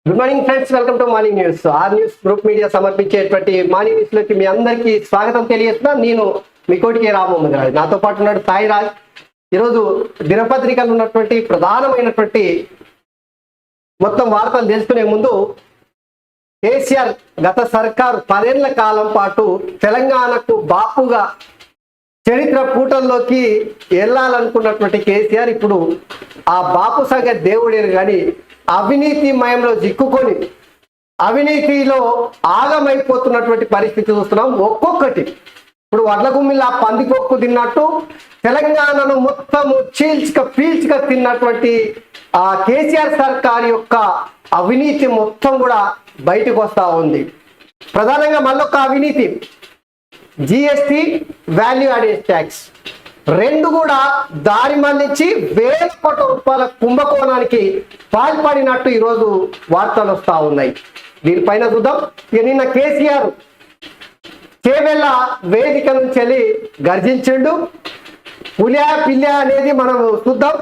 Good morning friends, welcome to morning news. R news group media సమర్పించేటువంటి morning news లోకి మీ అందరికీ స్వాగతం తెలియజేస్తున్నా. నేను మీ కోటికే రామ్మోహన్ రాజు, నాతో పాటు ఉన్నాడు సాయిరాజ్. ఈరోజు దినపత్రికలు ఉన్నటువంటి ప్రధానమైనటువంటి మొత్తం వార్తలు తెలుసుకునే ముందు, కేసీఆర్ గత సర్కారు 10 ఏళ్ల కాలం పాటు తెలంగాణకు బాపుగా చరిత్ర పూటల్లోకి వెళ్ళాలనుకున్నటువంటి కేసీఆర్ ఇప్పుడు ఆ బాపు సంగతి దేవుడేరు కానీ అవినీతి మయంలో చిక్కుకొని అవినీతిలో ఆగమైపోతున్నటువంటి పరిస్థితి చూస్తున్నాం. ఒక్కొక్కటి ఇప్పుడు వడ్ల గుమ్మిలా పందికొక్కు తిన్నట్టు తెలంగాణను మొత్తం పీల్చుక తిన్నటువంటి ఆ కేసీఆర్ సర్కార్ యొక్క అవినీతి మొత్తం కూడా బయటకు వస్తా ఉంది. ప్రధానంగా మళ్ళొక్క అవినీతి జిఎస్టి, వాల్యూ యాడెడ్ ట్యాక్స్ రెండు కూడా దారి మళ్లించి వేల కోట్ల రూపాయల కుంభకోణానికి పాల్పడినట్టు ఈరోజు వార్తలు వస్తా ఉన్నాయి. దీనిపైన చూద్దాం. నిన్న కేసీఆర్ చేవెళ్ళ వేదిక నుంచి వెళ్ళి గర్జించిండు. పులియా పిల్లా అనేది మనం చూద్దాం.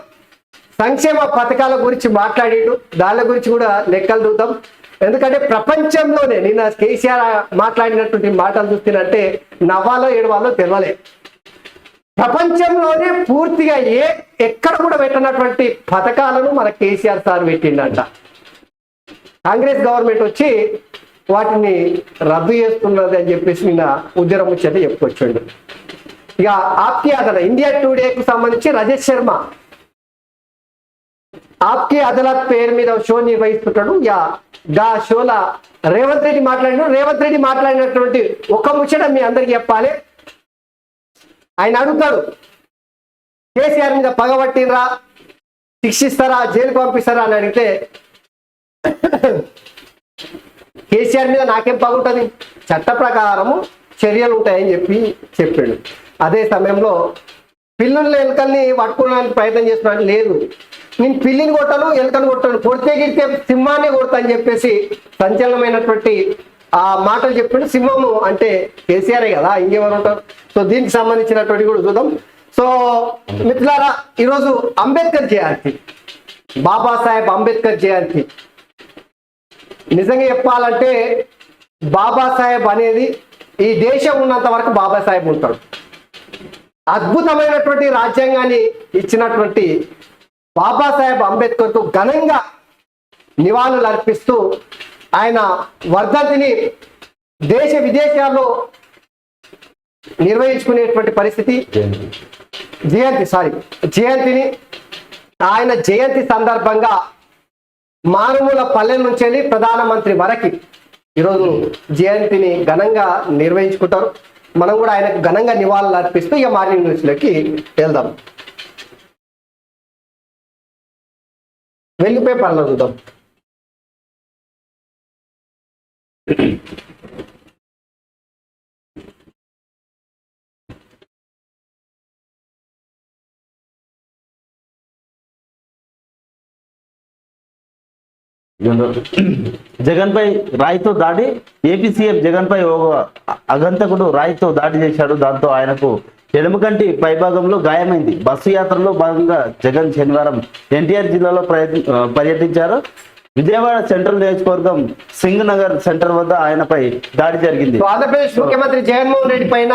సంక్షేమ పథకాల గురించి మాట్లాడిండు, దాని గురించి కూడా లెక్కలు చూద్దాం. ఎందుకంటే ప్రపంచంలోనే నిన్న కేసీఆర్ మాట్లాడినటువంటి మాటలు చూస్తేనంటే నవ్వాలో ఏడవాలో తెలియలే. ప్రపంచంలోనే పూర్తిగా ఎక్కడ కూడా పెట్టినటువంటి పథకాలను మన కేసీఆర్ సార్ పెట్టిండంట. కాంగ్రెస్ గవర్నమెంట్ వచ్చి వాటిని రద్దు చేస్తున్నది అని చెప్పేసి నిన్న ఉద్యమం వచ్చేది చెప్పుకొచ్చాడు. ఇక ఆప్కి అదన ఇండియా టుడేకు సంబంధించి రజత్ శర్మ ఆప్కి అదాలత్ పేరు మీద షో నిర్వహిస్తుంటాడు. గా షోలా రేవంత్ రెడ్డి మాట్లాడినటువంటి ఒక ముచ్చట మీ అందరికి చెప్పాలి. ఆయన అడుగుతాడు, కేసీఆర్ మీద పగబట్టినరా, శిక్షిస్తారా, జైలుకు పంపిస్తారా అని అడిగితే కేసీఆర్ మీద నాకేం పగుంటుంది, చట్ట ప్రకారము చర్యలు ఉంటాయని చెప్పాడు. అదే సమయంలో పిల్లుల్ని ఎలుకల్ని పట్టుకోవడానికి ప్రయత్నం చేస్తున్నాడు. లేదు, నేను పిల్లిని కొట్టాను, ఎలుకను కొట్టాను, కొడితే గిడితే సింహాన్ని కొడతా అని చెప్పేసి సంచలనమైనటువంటి ఆ మాటలు చెప్పాడు. సింహము అంటే కేసీఆరే కదా, ఇంకెవరు ఉంటారు. సో దీనికి సంబంధించినటువంటి కూడా చూద్దాం. సో మిత్రులారా, ఈరోజు అంబేద్కర్ జయంతి, బాబాసాహెబ్ అంబేద్కర్ జయంతి. నిజంగా చెప్పాలంటే బాబాసాహెబ్ అనేది ఈ దేశం ఉన్నంత వరకు బాబాసాహెబ్ ఉంటాడు. అద్భుతమైనటువంటి రాజ్యాంగాన్ని ఇచ్చినటువంటి బాబాసాహెబ్ అంబేద్కర్కు ఘనంగా నివాళులు అర్పిస్తూ ఆయన వర్ధంతిని దేశ విదేశాల్లో నిర్వహించుకునేటువంటి పరిస్థితి. జయంతిని ఆయన జయంతి సందర్భంగా మారుమూల పల్లెల నుంచి వెళ్ళి ప్రధానమంత్రి వరకు ఈరోజు జయంతిని ఘనంగా నిర్వహించుకుంటారు. మనం కూడా ఆయనకు ఘనంగా నివాళులు అర్పిస్తూ ఇక మార్నింగ్ న్యూస్లోకి వెళ్దాం. వెలుగు పేపర్లో చూద్దాం. జగన్ పై రాయితో దాడి. ఏపీ సీఎం జగన్ పై ఒక అగంతకుడు రాయితో దాడి చేశాడు. దాంతో ఆయనకు ఎడమకంటి పైభాగంలో గాయమైంది. బస్సు యాత్రలో భాగంగా జగన్ శనివారం ఎన్టీఆర్ జిల్లాలో పర్యటించారు. విజయవాడ సెంట్రల్ నియోజకవర్గం సింగ్ నగర్ సెంటర్ వద్ద ఆయనపై దాడి జరిగింది. ఆంధ్రప్రదేశ్ ముఖ్యమంత్రి జగన్మోహన్ రెడ్డి పైన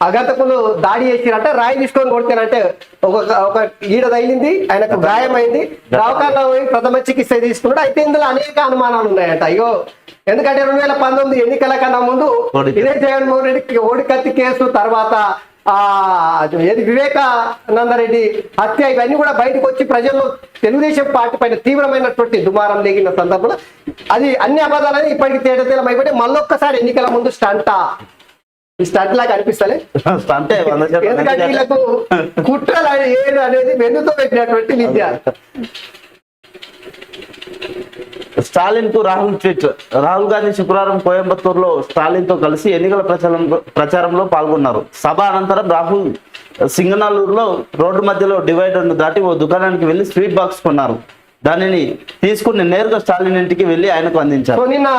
అగంతకులు దాడి చేసిరంటే రాయి తీసుకొని కొడితేనంటే ఒక ఈడ తగిలింది, ఆయనకు గాయమైంది. దవాఖానలో పోయి ప్రథమ చికిత్స తీసుకున్నాడు. అయితే ఇందులో అనేక అనుమానాలు ఉన్నాయట. అయ్యో, ఎందుకంటే 2019 ఎన్నికల కన్నా ముందు ఇదే జగన్మోహన్ రెడ్డికి ఓడికత్తి కేసు, తర్వాత వివేకానందరెడ్డి హత్య, ఇవన్నీ కూడా బయటకు వచ్చి ప్రజల్లో తెలుగుదేశం పార్టీ పైన తీవ్రమైనటువంటి దుమారం లేగిన సందర్భంలో అది అన్ని అబద్ధాలని ఇప్పటికి తేటతేలం అయిపోయి మళ్ళొక్కసారి ఎన్నికల ముందు స్టంట్ లాగా అనిపిస్తలే. ఎందుకంటే వీళ్ళకు కుట్రలు ఏడు అనేది వెన్నుతో పెట్టినటువంటి విద్య. స్టాలిన్ కు రాహుల్ ట్వీట్. రాహుల్ గాంధీ శుక్రవారం కోయంబత్తూరులో స్టాలిన్ తో కలిసి ఎన్నికల ప్రచారంలో పాల్గొన్నారు. సభ అనంతరం రాహుల్ సింగనాలూరులో రోడ్డు మధ్యలో డివైడర్ ను దాటి ఓ దుకాణానికి వెళ్లి స్వీట్ బాక్స్ కొన్నారు. దానిని తీసుకుని నేరుగా స్టాలిన్ ఇంటికి వెళ్లి ఆయనకు అందించారు. నిన్న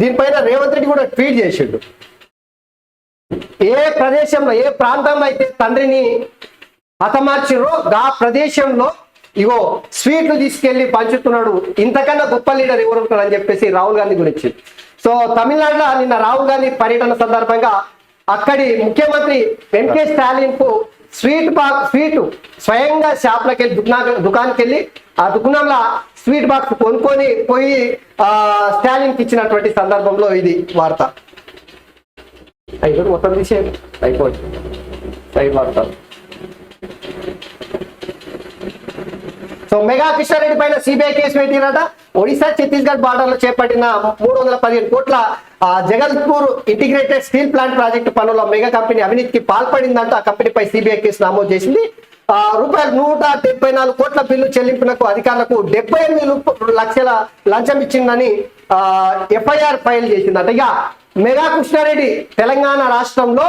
దీనిపైన రేవంత్ రెడ్డి కూడా ట్వీట్ చేసిండు. ఏ ప్రదేశంలో, ఏ ప్రాంతంలో అయితే తండ్రిని హతమార్చిరో ఆ ప్రదేశంలో ఇగో స్వీట్లు తీసుకెళ్లి పంచుతున్నాడు, ఇంతకన్నా గొప్ప లీడర్ ఎవరు ఉంటారు అని చెప్పేసి రాహుల్ గాంధీ గురించి. సో తమిళనాడులో నిన్న రాహుల్ గాంధీ పర్యటన సందర్భంగా అక్కడి ముఖ్యమంత్రి ఎంకే స్టాలిన్ కు స్వీట్ స్వయంగా షాప్లోకి వెళ్ళి దుకాణానికి వెళ్ళి ఆ దుకాణంలో స్వీట్ బాక్స్ కొనుక్కొని పోయి స్టాలిన్కి ఇచ్చినటువంటి సందర్భంలో ఇది వార్త. అయిపోయి మొత్తం తీసేయండి, అయిపోయింది సైడ్ వార్త. సో మెగా కిషోరెడ్డి పైన సిబిఐ కేసు పెట్టినట. ఒడిశా ఛత్తీస్గఢ్ బార్డర్ లో చేపట్టిన 315 కోట్ల Jagdalpur integrated steel plant project పనుల్లో మెగా కంపెనీ అవినీతికి పాల్పడిందంటూ ఆ కంపెనీపై సిబిఐ కేసు నమోదు చేసింది. రూపాయలు 174 కోట్ల బిల్లు చెల్లింపునకు అధికారులకు 78 లక్షల లంచం ఇచ్చిందని ఎఫ్ఐఆర్ ఫైల్ చేసిందట. ఇక మెగా కృష్ణారెడ్డి తెలంగాణ రాష్ట్రంలో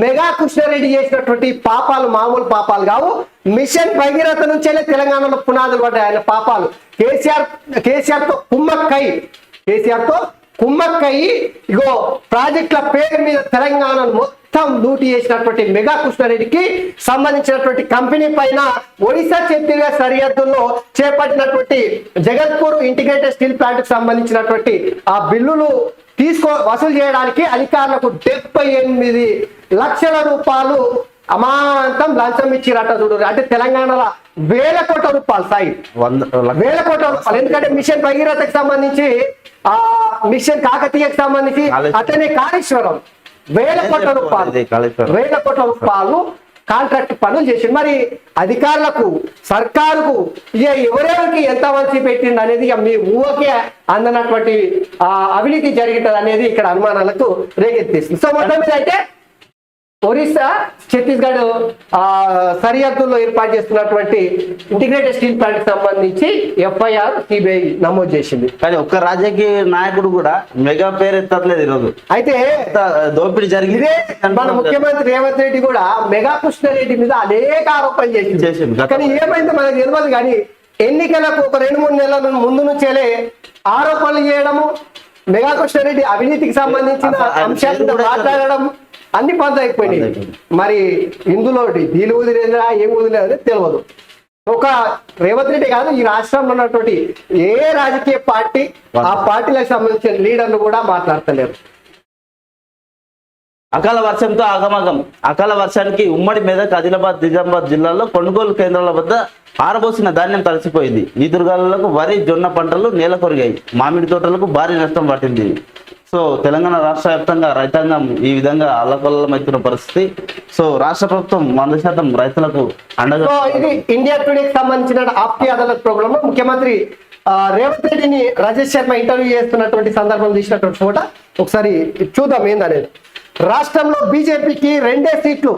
మెగా కృష్ణారెడ్డి చేసినటువంటి పాపాలు మామూలు పాపాలు కావు. మిషన్ భగీరథ నుంచే తెలంగాణలో పునాదులు పడ్డాయి ఆయన పాపాలు. కేసీఆర్ తో కుమ్మక్కయ్యి ఇగో ప్రాజెక్టుల పేరు మీద తెలంగాణను మొత్తం లూటీ చేసినటువంటి మెగా కృష్ణారెడ్డికి సంబంధించినటువంటి కంపెనీ పైన ఒడిశా ఛత్తీస్గఢ్ సరిహద్దుల్లో చేపట్టినటువంటి జగత్పూర్ ఇంటిగ్రేటెడ్ స్టీల్ ప్లాంట్ కు సంబంధించినటువంటి ఆ బిల్లులు వసూలు చేయడానికి అధికారులకు 78 లక్షల రూపాయలు అమాంతం లంచం ఇచ్చిరట. చూడు, అంటే తెలంగాణలో వేల కోట్ల రూపాయలు సాయి, వేల కోట్ల రూపాయలు. ఎందుకంటే మిషన్ భగీరథకు సంబంధించి మిషన్ కాకతీయకు సంబంధించి అతనే కాళేశ్వరం వేల కోట్ల రూపాయలు కాంట్రాక్ట్ పనులు చేసిండు. మరి అధికారులకు సర్కారుకు ఎవరెవరికి ఎంత వంచి పెట్టిండు అనేది మీ ఊహకే అందనటువంటి అవినీతి జరిగింది అనేది ఇక్కడ అనుమానాలకు రేకెత్తిస్తుంది. సో మొత్తం మీద అయితే ఒరిస్సా ఛత్తీస్గఢ్ సరిహద్దుల్లో ఏర్పాటు చేస్తున్నటువంటి ఇంటిగ్రేటెడ్ స్టీల్ ప్లాంట్ సంబంధించి ఎఫ్ఐఆర్ సిబిఐ నమోదు చేసింది. కానీ ఒక్క రాజకీయ నాయకుడు కూడా మెగా పేరు ఎత్తట్లేదు ఈరోజు. అయితే దోపిడీ జరిగింది. మన ముఖ్యమంత్రి రేవంత్ రెడ్డి కూడా మెగా కృష్ణారెడ్డి మీద అనేక ఆరోపణలు చేసింది. కానీ ఏమైందో మనకు తెలియదు. కానీ ఎన్నికలకు ఒక 2-3 నెలల ముందు నుంచేలే ఆరోపణలు చేయడము, మెగా కృష్ణారెడ్డి అవినీతికి సంబంధించిన అంశాలను మాట్లాడడం అన్ని బంద్ అయిపోయినాయి. మరి ఇందులో డీలు వదిలేదా ఏం వదిలేదని తెలియదు. ఒక రేవంత్ రెడ్డి కాదు, ఈ రాష్ట్రంలో ఉన్నటువంటి ఏ రాజకీయ పార్టీ ఆ పార్టీలకు సంబంధించిన లీడర్లు కూడా మాట్లాడతలేరు. అకాల వర్షంతో ఆగమాగం. అకాల వర్షానికి ఉమ్మడి మెదక్, ఆదిలాబాద్, నిజామాబాద్ జిల్లాల్లో కొనుగోలు కేంద్రాల వద్ద ఆరబోసిన ధాన్యం తడిసిపోయింది. ఈ దుర్గాలకు వరి, జొన్న పంటలు నేల కొరిగాయి. మామిడి తోటలకు భారీ నష్టం పట్టింది. సో తెలంగాణ రాష్ట్ర వ్యాప్తంగా రైతాంగం ఈ విధంగా అల్లకల్లమవుతున్న పరిస్థితి. సో రాష్ట్ర ప్రభుత్వం 100% రైతులకు అండగా. ఇది ఇండియా టుడేకి సంబంధించిన ఆప్తి అదాలత్ ప్రోగ్రామ్ ముఖ్యమంత్రి రేవంత్ రెడ్డిని రాజేష్ శర్మ ఇంటర్వ్యూ చేస్తున్నటువంటి సందర్భం తీసినటువంటి ఫోటో ఒకసారి చూద్దాం ఏందనేది. రాష్ట్రంలో బీజేపీకి 2 సీట్లు,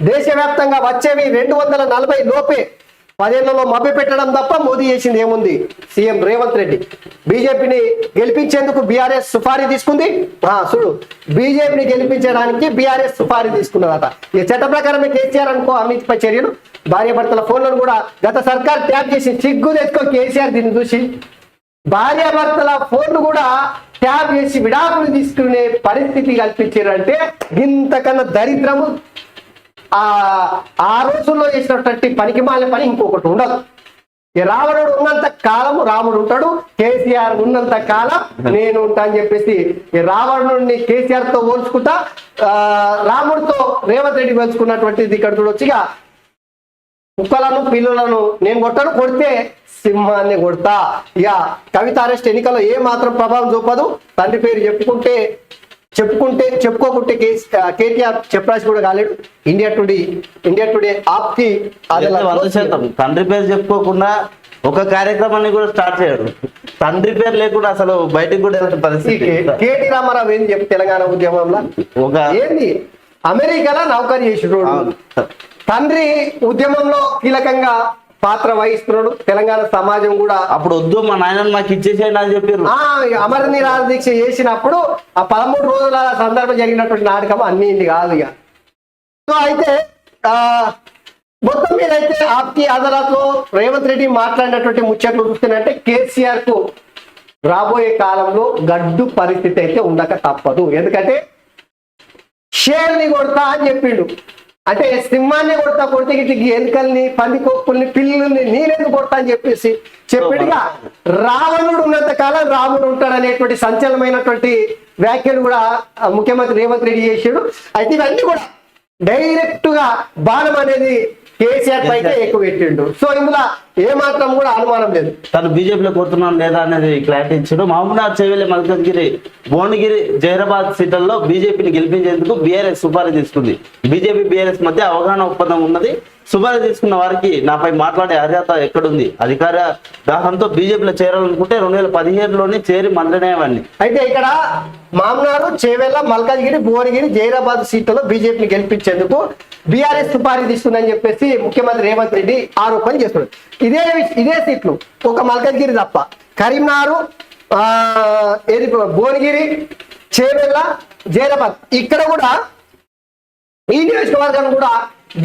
దేశవ్యాప్తంగా వచ్చేవి 240 లోపే. 10 ఏళ్లలో మభ్య పెట్టడం తప్ప మోదీ చేసింది ఏముంది? సీఎం రేవంత్ రెడ్డి బీజేపీని గెలిపించేందుకు బీఆర్ఎస్ సుపారీ తీసుకుంది. చూడు, బీజేపీని గెలిపించడానికి బీఆర్ఎస్ సుపారీ తీసుకున్నదట. ఈ చట్ట ప్రకారమే కేసీఆర్ అనుకో అవినీతిపై చర్యలు. భార్యాభర్తల ఫోన్లను కూడా గత సర్కార్ ట్యాప్ చేసి సిగ్గు తెచ్చుకో కేసీఆర్ దీన్ని చూసి. భార్యాభర్తల ఫోన్లు కూడా ట్యాప్ చేసి విడాకులు తీసుకునే పరిస్థితి కల్పించారంటే ఇంతకన్నా దరిద్రము ఆ రోజుల్లో చేసినటువంటి పనికి మాలిన పని ఇంకొకటి ఉండదు. రావణుడు ఉన్నంత కాలం రాముడు ఉంటాడు, కేసీఆర్ ఉన్నంత కాలం నేను ఉంటా అని చెప్పేసి రావణుడిని కేసీఆర్ తో పోల్చుకుంటా రాముడితో రేవంత్ రెడ్డి పోల్చుకున్నటువంటిది ఇక్కడ చూడొచ్చుగా. కుక్కలను పిల్లులను నేను కొట్టను, కొడితే సింహాన్ని కొడతా. ఇక కవిత అరెస్ట్ ఎన్నికల్లో ఏ మాత్రం ప్రభావం చూపదు. తండ్రి పేరు చెప్పుకోకుంటే కేటీఆర్ చెప్పరాసి కూడా కాలేడు. ఇండియా టుడే ఆప్కి తండ్రి పేరు చెప్పుకోకుండా ఒక కార్యక్రమాన్ని కూడా స్టార్ట్ చేయడు. తండ్రి పేరు లేకుండా అసలు బయటకు కూడా పరిస్థితి. కేటీ రామారావు ఏంది చెప్పి తెలంగాణ ఉద్యమంలో ఏంది అమెరికాలో నౌకరీ చేసిడు. తండ్రి ఉద్యమంలో కీలకంగా పాత్ర వహిస్తున్నాడు. తెలంగాణ సమాజం కూడా అప్పుడు వద్దు మా నాయన మాకు ఇచ్చేసేయండి అని చెప్పారు. అమర నిరాహార దీక్ష చేసినప్పుడు ఆ 13 రోజుల సందర్భం జరిగినటువంటి నాటకం అన్ని ఇంటి కాదు ఇక. సో అయితే మొత్తం మీద అయితే ఆప్కి అదాలత్ లో రేవంత్ రెడ్డి మాట్లాడినటువంటి ముచ్చట్లు చూస్తున్నట్టే కేసీఆర్ కు రాబోయే కాలంలో గడ్డు పరిస్థితి అయితే ఉండక తప్పదు. ఎందుకంటే షేర్ని కొడతా అని చెప్పిండు. అంటే సింహాన్ని కొడితే ఇటు ఎలుకల్ని పందికొక్కుల్ని పిల్లుల్ని నేనెందుకు కొడతా అని చెప్పేసి చెప్పిడిగా రావణుడు ఉన్నంత కాలం రాముడు ఉంటాడు అనేటువంటి సంచలనమైనటువంటి వ్యాఖ్యలు కూడా ముఖ్యమంత్రి రేవంత్ రెడ్డి చేసాడు. అయితే ఇవన్నీ కూడా డైరెక్ట్ గా బాణం అనేది కేసీఆర్ పైకే ఎక్కువ పెట్టిండు. సో ఇందులో ఏమాత్రం కూడా అనుమానం లేదు. తను బీజేపీలో కోరుతున్నాను లేదా అనేది క్లారిటీ ఇచ్చాడు. మహబూబ్నగర్, చేవెళ్లి, మల్కాజ్గిరి, భువనగిరి, జైరాబాద్ సీట్లలో బీజేపీని గెలిపించేందుకు బీఆర్ఎస్ సుపారీ తీసుకుంది. బీజేపీ బీఆర్ఎస్ మధ్య అవగాహన ఒప్పందం ఉన్నది. సుపారీ తీసుకున్న వారికి నాపై మాట్లాడే అర్హత ఎక్కడుంది? అధికార దాహంతో బీజేపీలో చేరాలనుకుంటే 2017లోనే చేరి మంత్రినేవాడిని. అయితే ఇక్కడ మామనారు, చేవెళ్ళ, మల్కాజ్గిరి, భువనగిరి, జైరాబాద్ సీట్లలో బీజేపీని గెలిపించేందుకు బీఆర్ఎస్ సుపారీ తీసుకుందని చెప్పేసి ముఖ్యమంత్రి రేవంత్ రెడ్డి ఆరోపణ చేస్తున్నాడు. ఇదే సీట్లు ఒక మల్కాజ్గిరి తప్ప కరీంనగర్, ఏది భువనగిరి, చేవెళ్ళ, జైరాబాద్ ఇక్కడ కూడా ఈ నియోజకవర్గాన్ని కూడా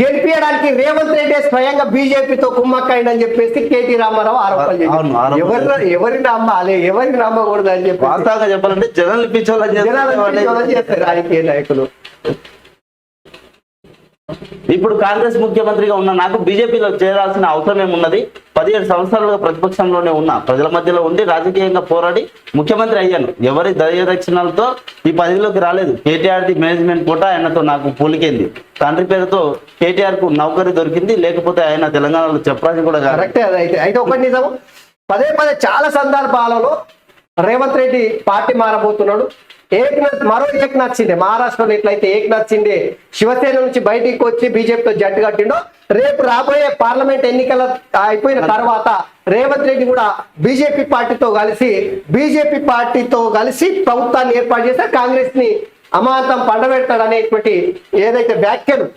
గెలిపించడానికి రేవంత్ రెడ్డి స్వయంగా బీజేపీతో కుమ్మక్కైందని చెప్పేసి కేటీ రామారావు ఆరోపణ చేశారు. ఎవరిని నమ్మాలి, ఎవరిని నమ్మకూడదు అని చెప్పి వాస్తవంగా చెప్పాలంటే జనాలు చేస్తారు రాజకీయ నాయకులు. ఇప్పుడు కాంగ్రెస్ ముఖ్యమంత్రిగా ఉన్న నాకు బీజేపీలో చేరాల్సిన అవసరం ఏమున్నది? 17 సంవత్సరాలుగా ప్రతిపక్షంలోనే ఉన్నా, ప్రజల మధ్యలో ఉండి రాజకీయంగా పోరాడి ముఖ్యమంత్రి అయ్యాను. ఎవరి దయదక్షిణలతో ఈ పదవిలోకి రాలేదు. కేటీఆర్ది మేనేజ్మెంట్ కోట ఆయనతో నాకు పోలికేంది. తండ్రి పేరుతో కేటీఆర్ కు నౌకరీ దొరికింది, లేకపోతే ఆయన తెలంగాణలో చెప్పరాజు కూడా కరెక్టే. అయితే ఒకటి నిజం, పదే చాలా సందర్భాలలో రేవంత్ రెడ్డి పార్టీ మారబోతున్నాడు. మరో ఏక్నాథ్ షిండే మహారాష్ట్రలో ఎట్లయితే ఏక్నాథ్ షిండే శివసేన నుంచి బయటికి వచ్చి బీజేపీతో జట్టు కట్టిండో, రేపు రాబోయే పార్లమెంట్ ఎన్నికల అయిపోయిన తర్వాత రేవంత్ రెడ్డి కూడా బీజేపీ పార్టీతో కలిసి ప్రభుత్వాన్ని ఏర్పాటు చేస్తే కాంగ్రెస్ ని అమాంతం పండబెడతాడు అనేటువంటి ఏదైతే వ్యాఖ్యలు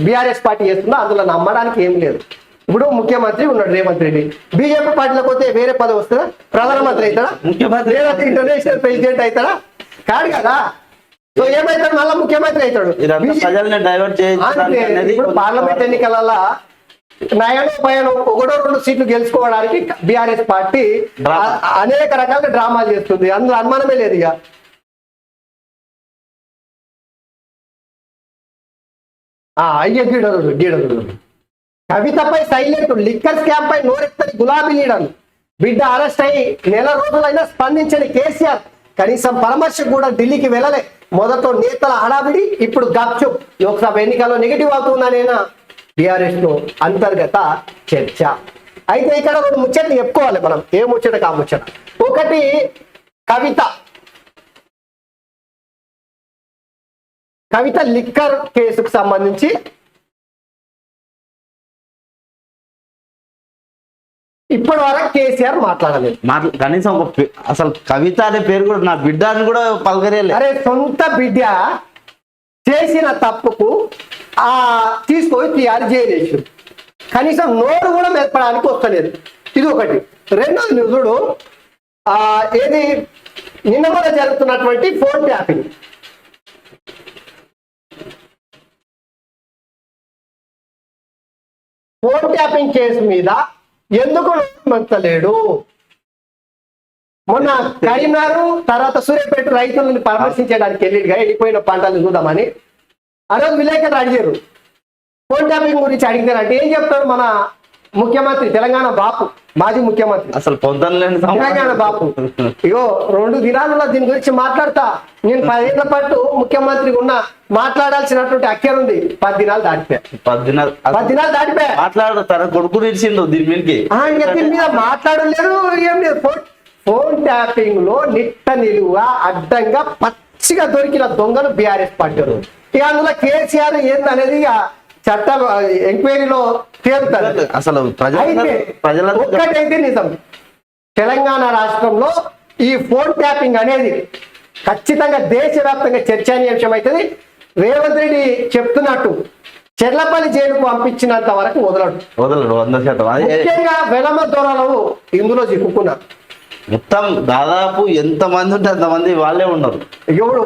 బీఆర్ఎస్ పార్టీ చేస్తుందో అందులో నమ్మడానికి ఏం లేదు. ఇప్పుడు ముఖ్యమంత్రి ఉన్నాడు రేవంత్ రెడ్డి, బీజేపీ పార్టీలోకి పోతే వేరే పదవి వస్తుందా? ప్రధానమంత్రి అవుతాడా? ముఖ్యమంత్రి ఇంటర్నేషనల్ ప్రెసిడెంట్ అవుతాడా? కాదు కదా. సో ఏమైతాడు? మళ్ళీ ముఖ్యమంత్రి అవుతాడు. ఇప్పుడు పార్లమెంట్ ఎన్నికలలో నయనోపయనం 1-2 సీట్లు గెలుచుకోవడానికి బీఆర్ఎస్ పార్టీ అనేక రకాల డ్రామాలు చేస్తుంది. అందులో అనుమానమే లేదు. ఇక గీడలు కవితపై సైలెంట్, లిక్కర్ స్కామ్ పై నోరెత్తని గులాబీ లీడర్లు, బిడ్డ అరెస్ట్ అయి నెల రోజులైనా స్పందించని కేసీఆర్ కనీసం పరామర్శ కూడా ఢిల్లీకి వెళ్ళలే. మొదట నేతల హడావిడి, ఇప్పుడు గప్చుప్. లోక్సభ ఎన్నికల్లో నెగిటివ్ అవుతుందనేనా బీఆర్ఎస్ లో అంతర్గత చర్చ. అయితే ఇక్కడ 2 ముచ్చట్లు చెప్పుకోవాలి మనం. ఏ ముచ్చట కా ముచ్చట. ఒకటి, కవిత లిక్కర్ కేసుకు సంబంధించి ఇప్పటి వరకు కేసీఆర్ మాట్లాడలేదు. కనీసం అసలు కవిత అనే పేరు కూడా నా బిడ్డ అని కూడా పలకరేయలేదు. అరే సొంత బిడ్డ చేసిన తప్పుకు తీసుకొని టీఆర్ జైలు, కనీసం నోరు కూడా మెప్పడానికి వస్తలేదు. ఇది ఒకటి. రెండోది చూడు, ఏది నిన్న కూడా జరుగుతున్నటువంటి phone tapping. Phone tapping case మీద ఎందుకు మంచలేడు? మొన్న కరీంనగర్ తర్వాత సూర్యాపేట రైతులను పరామర్శించడానికి వెళ్ళిపోయిన పంటలు చూద్దామని ఆ రోజు విలేకరులు అడిగారు. ఫోన్ ట్యాపింగ్ గురించి అడిగినారంటే ఏం చెప్తారు మన ముఖ్యమంత్రి, తెలంగాణ బాపు, మాజీ ముఖ్యమంత్రి, అసలు పొందలేని తెలంగాణ బాపు. ఇగో 2 దినాలలో దీని గురించి మాట్లాడతా. నేను 10 ఏళ్ల పాటు ముఖ్యమంత్రి ఉన్నా, మాట్లాడాల్సినటువంటి అక్కర ఉంది. 10 దినాలు దాటిపోయా. 10 దినాలు దాటిపోయా. మాట్లాడతారా? కొడుకు నిలిచిండు దీని మీద మాట్లాడలేరు, ఏం లేదు. ఫోన్ ట్యాపింగ్ లో నిట్ట నిలువ అడ్డంగా పచ్చిగా దొరికిన దొంగలు బీఆర్ఎస్ పార్టీ. ఇక అందులో కేసీఆర్ ఏందనేది చట్టం ఎంక్వైరీలో తేలుతుంది. అసలు ఒక్కటైతే నిజం, తెలంగాణ రాష్ట్రంలో ఈ ఫోన్ ట్యాపింగ్ అనేది ఖచ్చితంగా దేశవ్యాప్తంగా చర్చనీయాంశం అవుతుంది. రేవంత్ రెడ్డి చెప్తున్నట్టు చెర్లపల్లి జైలుకు పంపించినంత వరకు వదలడు 100%. ముఖ్యంగా వెలమ దొరలు ఇందులో చిక్కుకున్నారు. మొత్తం దాదాపు ఎంత మంది ఉంటే అంతమంది వాళ్ళే ఉన్నారు. ఎవరు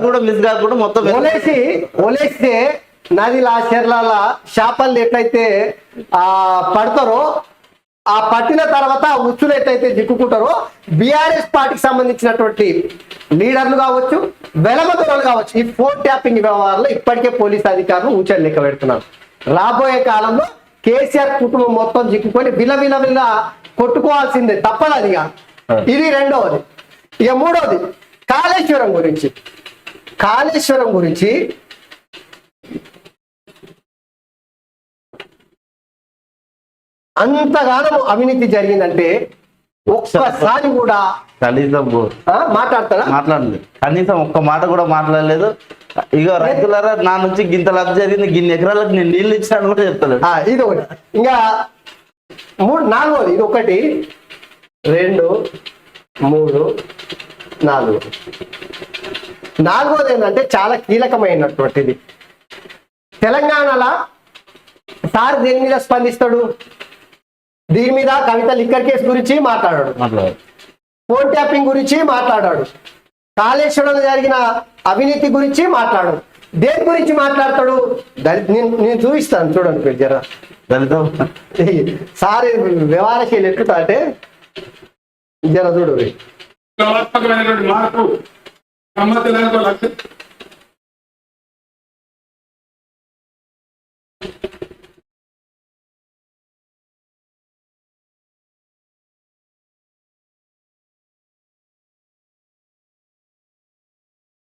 కూడా మిస్ కాకుండా మొత్తం ఒలేస్తే నదిలా చెర్ల చేపలు ఎట్లయితే పడతారో ఆ పట్టిన తర్వాత ఆ ఉచ్చులు ఎట్లయితే దిక్కుకుంటారో బీఆర్ఎస్ పార్టీకి సంబంధించినటువంటి లీడర్లు కావచ్చు, వెలమతులు కావచ్చు, ఈ ఫోన్ ట్యాపింగ్ వ్యవహారంలో ఇప్పటికే పోలీస్ అధికారులు ఊచలు లెక్క పెడుతున్నారు. రాబోయే కాలంలో కేసీఆర్ కుటుంబం మొత్తం జిక్కుకొని విల కొట్టుకోవాల్సిందే, తప్పదు అది కాదు. ఇది రెండవది. ఇక మూడవది కాళేశ్వరం గురించి అంతగానో అవినీతి జరిగిందంటే ఒక్కసారి కూడా కనీసం మాట్లాడతారా? మాట్లాడలేదు, కనీసం ఒక్క మాట కూడా మాట్లాడలేదు. ఇక రైతులారా నా నుంచి గింత లబ్ధి జరిగింది, గిన్ని ఎకరాలకు నేను నీళ్ళు ఇచ్చాను కూడా చెప్తాను. ఇది ఒకటి. ఇంకా నాలుగోది, ఇది 1 2 3 4. నాలుగోది ఏంటంటే చాలా కీలకమైనటువంటిది. తెలంగాణలో సార్ దేని మీద స్పందిస్తాడు? దీని మీద కవిత లిక్కర్ కేసు గురించి మాట్లాడాడు, ఫోన్ ట్యాపింగ్ గురించి మాట్లాడాడు, కాళేశ్వరంలో జరిగిన అవినీతి గురించి మాట్లాడాడు. దేని గురించి మాట్లాడతాడు? నేను చూపిస్తాను చూడండి మీరు జర. సార్ వ్యవహారశైలి ఎక్కుతా అంటే జర చూడు. మార్పు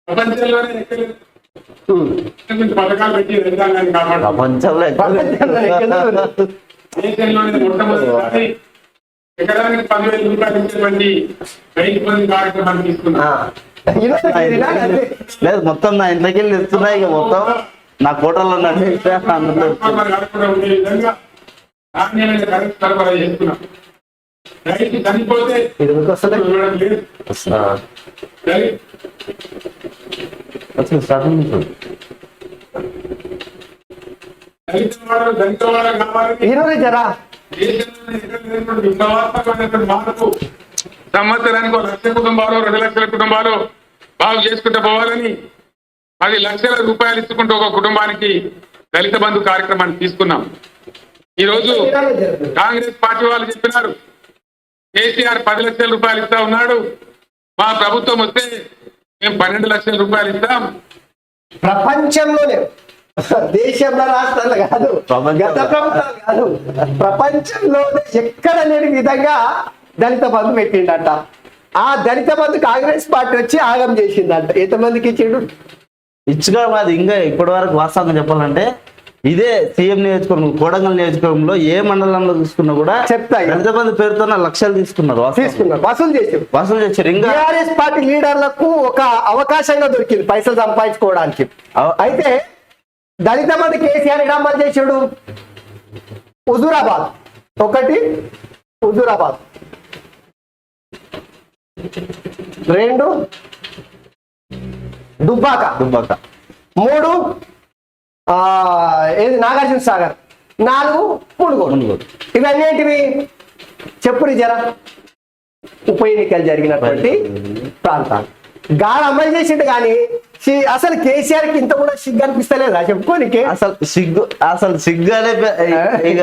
ప్రపంచంలోనే పథకాలు పెట్టి రైతాంగాన్ని కాపాడు. ప్రపంచంలో దేశంలోనే మొట్టమొదటిసారి ఎకరానికి 10,000 రూపాయలు ఇచ్చేటువంటి రైతు బంధు కార్యక్రమాన్ని తీసుకున్నాం. లేదు, మొత్తం నా ఇంట్లోకి వెళ్ళి ఇస్తున్నాయి. ఇక మొత్తం నా కోటల్లో ఉండే విధంగా నాణ్యమైన కరెంట్ సరఫరా చేస్తున్నాం. రైతు చనిపోతే చూడడం లేదు. మార్పు సంవత్సరానికి 1 లక్ష కుటుంబాలు 2 లక్షల కుటుంబాలు బాగు చేసుకుంటూ పోవాలని 10 లక్షల రూపాయలు ఇచ్చుకుంటూ ఒక కుటుంబానికి దళిత బంధు కార్యక్రమాన్ని తీసుకున్నాం. ఈ రోజు కాంగ్రెస్ పార్టీ వాళ్ళు చెప్పినారు కేసీఆర్ 10 లక్షల రూపాయలు ఇస్తా ఉన్నాడు, మా ప్రభుత్వం వస్తే మేము 12 లక్షల రూపాయలు ఇస్తాం. ప్రపంచంలోనే, దేశంలో రాష్ట్రాలు కాదు, గత ప్రభుత్వాలు కాదు, ప్రపంచంలోనే ఎక్కడ లేని విధంగా దళిత బంధు పెట్టిండట. ఆ దళిత బంధు కాంగ్రెస్ పార్టీ వచ్చి ఆగం చేసిందంట. ఎంతమందికి ఇచ్చిండు? ఇచ్చుగా అది ఇంకా ఇప్పటి వరకు వాస్తవంగా చెప్పాలంటే ఇదే సీఎం నియోజకవర్గం, కోడంగల్ నియోజకవర్గంలో ఏ మండలంలో తీసుకున్నా కూడా చెప్తాయి. దళిత బంధు పేరుతో లక్షలు తీసుకున్నారు, వసూలు చేశారు. ఇంకా టిఆర్ఎస్ పార్టీ లీడర్లకు ఒక అవకాశంగా దొరికింది పైసలు సంపాదించుకోవడానికి. అయితే దళిత బంధు కేసీఆర్ అమలు చేసాడు. హుజూరాబాద్ 1, హుజూరాబాద్ 2, దుబ్బాక 3, ఏది నాగార్జున సాగర్ 4, మునుగోడు. ఇవన్నీ ఏంటివి చెప్పురి జర. ఉప ఎన్నికలు జరిగినటువంటి ప్రాంతాలు గాలి అమలు చేసిండు. కానీ అసలు కేసీఆర్ కి ఇంత కూడా సిగ్గు అనిపిస్తలేదా చెప్పుకోనికి? అసలు సిగ్గు అనే ఇక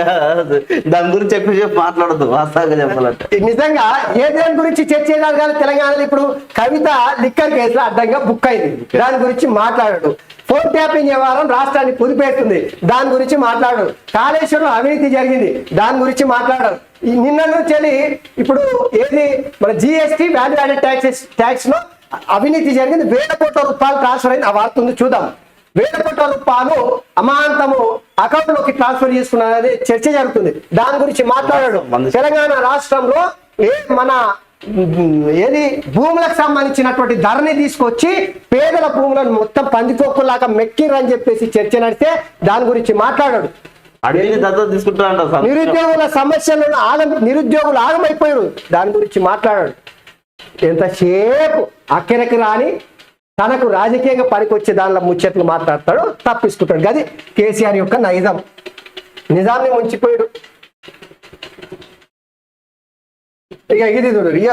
దాని గురించి ఎక్కువ మాట్లాడదు వాస్తవంగా చెప్పాలంటే. నిజంగా ఏ దాని గురించి చర్చ జరగాలి తెలంగాణలో? ఇప్పుడు కవిత లిక్కర్ కేసులో అడ్డంగా బుక్ అయింది, దాని గురించి మాట్లాడాడు. ఫోన్ ట్యాపింగ్ వ్యవహారం రాష్ట్రాన్ని కుదిపేస్తుంది, దాని గురించి మాట్లాడాడు. కాళేశ్వరం అవినీతి జరిగింది, దాని గురించి మాట్లాడారు. నిన్న నుంచి ఇప్పుడు ఏది మన జిఎస్టీ వాల్యూ యాడెడ్ ట్యాక్స్ లో అవినీతి జరిగింది. 1,000 కోట్ల రూపాయలు ట్రాన్స్ఫర్ అయింది. ఆ వార్త ఉంది, చూద్దాం. 1,000 కోట్ల రూపాయలు అమాంతము అకౌంట్ లోకి ట్రాన్స్ఫర్ చేసుకున్నారని చర్చ జరుగుతుంది. దాని గురించి మాట్లాడాడు. తెలంగాణ రాష్ట్రంలో మన ఏది భూములకు సంబంధించినటువంటి ధరని తీసుకొచ్చి పేదల భూములను మొత్తం పందికొక్కులాగా మెక్కిరని చెప్పేసి చర్చ నడిస్తే దాని గురించి మాట్లాడాడు. నిరుద్యోగుల సమస్యలను నిరుద్యోగులు ఆగమైపోయారు, దాని గురించి మాట్లాడాడు. ఎంతసేపు అక్కడికి రాని తనకు రాజకీయంగా పనికొచ్చే దానిలో ముచ్చట్లు మాట్లాడతాడు, తప్పించుకుంటాడు. గది కేసీఆర్ యొక్క నిజాన్ని ముంచిపోయాడు. ఇక ఇది చూడు, ఇక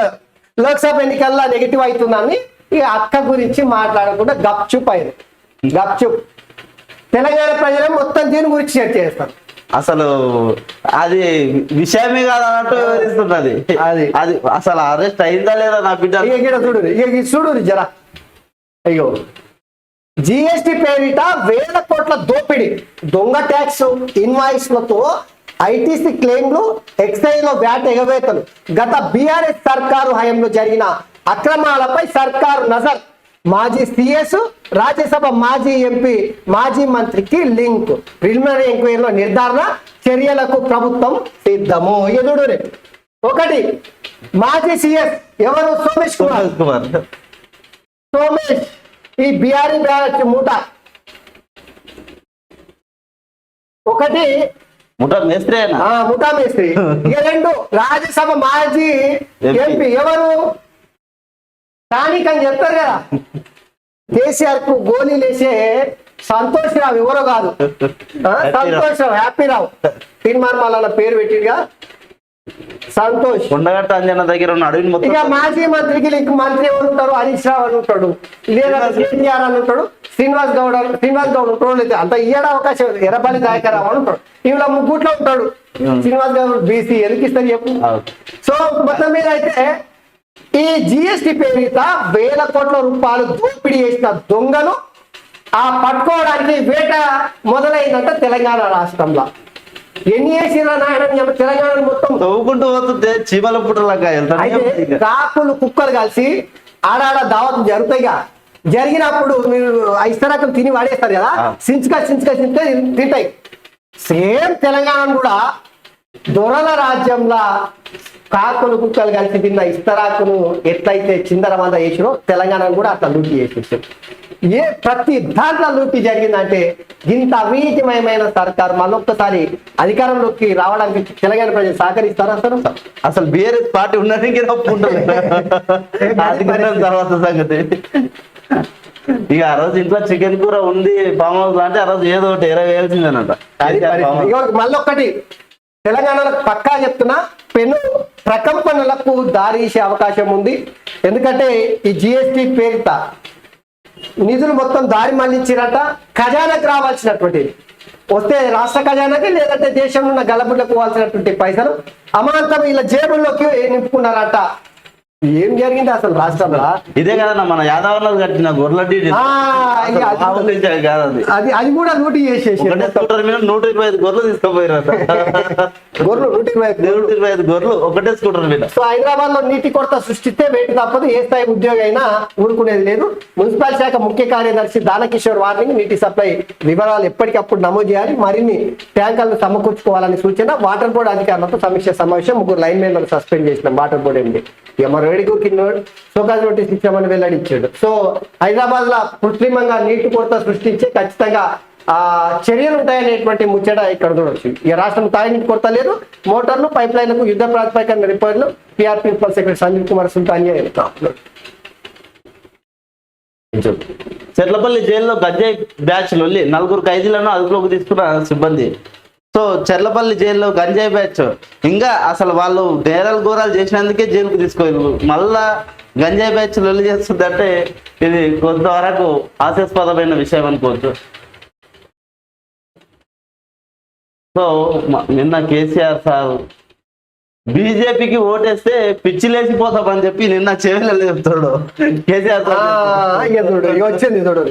లోక్సభ ఎన్నికల్లో నెగిటివ్ అవుతుందని ఇక అక్క గురించి మాట్లాడకుండా గప్చుప్ అయింది. గప్చుప్. తెలంగాణ ప్రజలు మొత్తం దీని గురించి చర్చ చేస్తారు. అసలు అది విషయమే కాదు అన్నట్టు వివరిస్తున్నది. అది. అది అసలు అరెస్ట్ అయిందా లేదా నా బిడ్డ ఇక ఇక్కడ చూడు, ఇక ఇది చూడు జరా. అయ్యో, జిఎస్టి పేరిట వేల కోట్ల దోపిడీ, దొంగ ట్యాక్స్ ఇన్వాయిస్లతో ఐటీసీ క్లెయిమ్లు, ఎక్సైజ్ లో వ్యాట్ ఎగవేతలు, గత బీఆర్ఎస్ సర్కారు హయాంలో జరిగిన అక్రమాలపై సర్కారు నజర్, మాజీ సిఎస్, రాజ్యసభ మాజీ ఎంపీ, మాజీ మంత్రికి లింక్, ప్రిలిమినరీ ఎంక్వైరీలో నిర్ధారణ, చర్యలకు ప్రభుత్వం సిద్ధము. ఎదుడు ఒకటి, మాజీ సిఎస్ ఎవరు? సోమేష్ కుమార్. సోమేష్ ఈ బీఆర్ఈ బ్యాచ్ మూట. ఒకటి ముఠా మేస్త్రి అయినా ముఠా మేస్త్రి. ఇక రెండు, రాజ్యసభ మాజీ ఎంపీ ఎవరు? స్థానిక అని చెప్తారు కదా, కేసీఆర్ కు గోళీలు వేసే సంతోష్ రావు ఎవరో కాదు, సంతోష్ రావు, హ్యాపీ రావు, తిన్మార్మాల పేరు పెట్టిగా సంతోష్. కొండగట్ట అంజన దగ్గర ఉన్న అడవిని ఇక మొత్తం మాజీ మంత్రికి లింక్, మంత్రి ఎవరు ఉంటారు? హరీష్ రావు అని ఉంటాడు, లేదా కేటీఆర్ అని ఉంటాడు, శ్రీనివాస్ గౌడ్ ఉంటాడు, లేదా అంత ఇయ్యడం అవకాశం. ఎర్రపల్లి దయాకర్ రావు అని ఉంటాడు, ఇలా ముగ్గుట్లో ఉంటాడు. శ్రీనివాస్ గౌడ్ బీసీ ఎందుకు ఇస్తారు చెప్పు. సో మొత్తం మీద అయితే ఈ జిఎస్టి పేరిట వేల కోట్ల రూపాయలు దోపిడీ చేసిన దొంగలు ఆ పట్టుకోవడానికి వేట మొదలైందంట తెలంగాణ రాష్ట్రంలో. ఎన్ని వేసినా నాయన తెలంగాణ మొత్తం తవ్వుకుంటూ పోతుంటే చీమల పుట్టలాగా వెళ్తాడు. కాకులు కుక్కలు కలిసి ఆడాడ దావత్ జరుగుతాయిగా. జరిగినప్పుడు మీరు ఇస్తరాకులు తిని వాడేస్తారు కదా, సించుక తింటాయి. సేమ్ తెలంగాణ కూడా దొరల రాజ్యంలో కాకులు కుక్కలు కలిసి తిన్న ఇస్తరాకును ఎట్లయితే చిందర మంద వేసినో తెలంగాణను కూడా అట్లా లూటీ చేసేసారు. ప్రతి దాంట్లో లూటీ జరిగిందంటే ఇంత అవినీతిమయమైన సర్కారు మళ్ళొక్కసారి అధికారంలోకి రావడానికి తెలంగాణ ప్రజలు సహకరిస్తారా? అసలు బీఆర్ఎస్ పార్టీ ఉన్నది తర్వాత సంగతి. ఇక ఆ రోజు ఇంట్లో చికెన్ కూర ఉంది ఫామ్ హౌస్ అంటే ఆ రోజు ఏదో ఒకటి వేయాల్సిందేనట. మళ్ళొక్కటి తెలంగాణలో పక్కా చెప్తున్నా, పెను ప్రకంపనలకు దారి తీసే అవకాశం ఉంది. ఎందుకంటే ఈ జిఎస్టి పేరిట నిధులు మొత్తం దారి మళ్లించినట్ట. ఖజానాకు రావాల్సినటువంటిది వస్తే రాష్ట్ర ఖజానాకి, లేదంటే దేశంలో ఉన్న గలబుడ్లకు పోవాల్సినటువంటి పైసలు అమాంతం ఇలా జేబుల్లోకి నింపుకున్నారట. ఏం జరిగింది అసలు రాష్ట్రంలో? ఇదే కదా మన యాదవ్ కట్టిన గొర్రెల అది కూడా లూటీ చేసేసి 125 గొర్రెలు తీసుకుపోయారట. గొర్రెలు 125 గొర్రెలు ఒకటే స్కూటర్ మీద. సో హైదరాబాద్ లో నీటి కొరత సృష్టిస్తే వేటి తప్పదు, ఏ స్థాయి ఉద్యోగి అయినా ఊరుకునేది లేదు. మున్సిపల్ శాఖ ముఖ్య కార్యదర్శి దానకిషోర్ వార్నింగ్, నీటి సప్లై వివరాలు ఎప్పటికప్పుడు నమోదు చేయాలి, మరిన్ని ట్యాంకర్లు సమకూర్చుకోవాలని సూచన. వాటర్ బోర్డు అధికారులతో సమీక్ష సమావేశం, 3 లైన్ మెన్లను సస్పెండ్ చేసిన వాటర్ బోర్డు ఎండి వేడికి సోకాజ్ నోటీస్ ఇచ్చామని వెల్లడించాడు. సో హైదరాబాద్ లో కృత్రిమంగా నీటి కొరత సృష్టించి ఖచ్చితంగా చర్యలు ఉంటాయనేటువంటి ముచ్చట ఇక్కడ చూడవచ్చు. ఈ రాష్ట్రం తాగినీటి కొరత లేదు, మోటార్లు పైప్ లైన్లకు యుద్ధ ప్రాతిపదికన రిపేర్లు. PR principal secretary Sanjeev Kumar Sultania Cherlapalli జైల్లో గంజాయి బ్యాచ్ లొల్లి, 4 ఖైదీలను అదుపులోకి తీసుకున్న సిబ్బంది. సో చెర్లపల్లి జైల్లో గంజాయి బ్యాచ్ ఇంకా అసలు వాళ్ళు నేరాలు ఘోరాలు చేసినందుకే జైలుకు తీసుకోవాలి, మళ్ళా గంజాయి బ్యాచ్ లొల్లి చేస్తుందంటే ఇది కొంతవరకు హాస్యాస్పదమైన విషయం అనుకోవచ్చు. సో నిన్న కేసీఆర్ సార్ బీజేపీకి ఓటేస్తే పిచ్చి లేచిపోతామని చెప్పి నిన్న చెవిలో చెప్తాడు కేసీఆర్ సార్. వచ్చింది చూడు,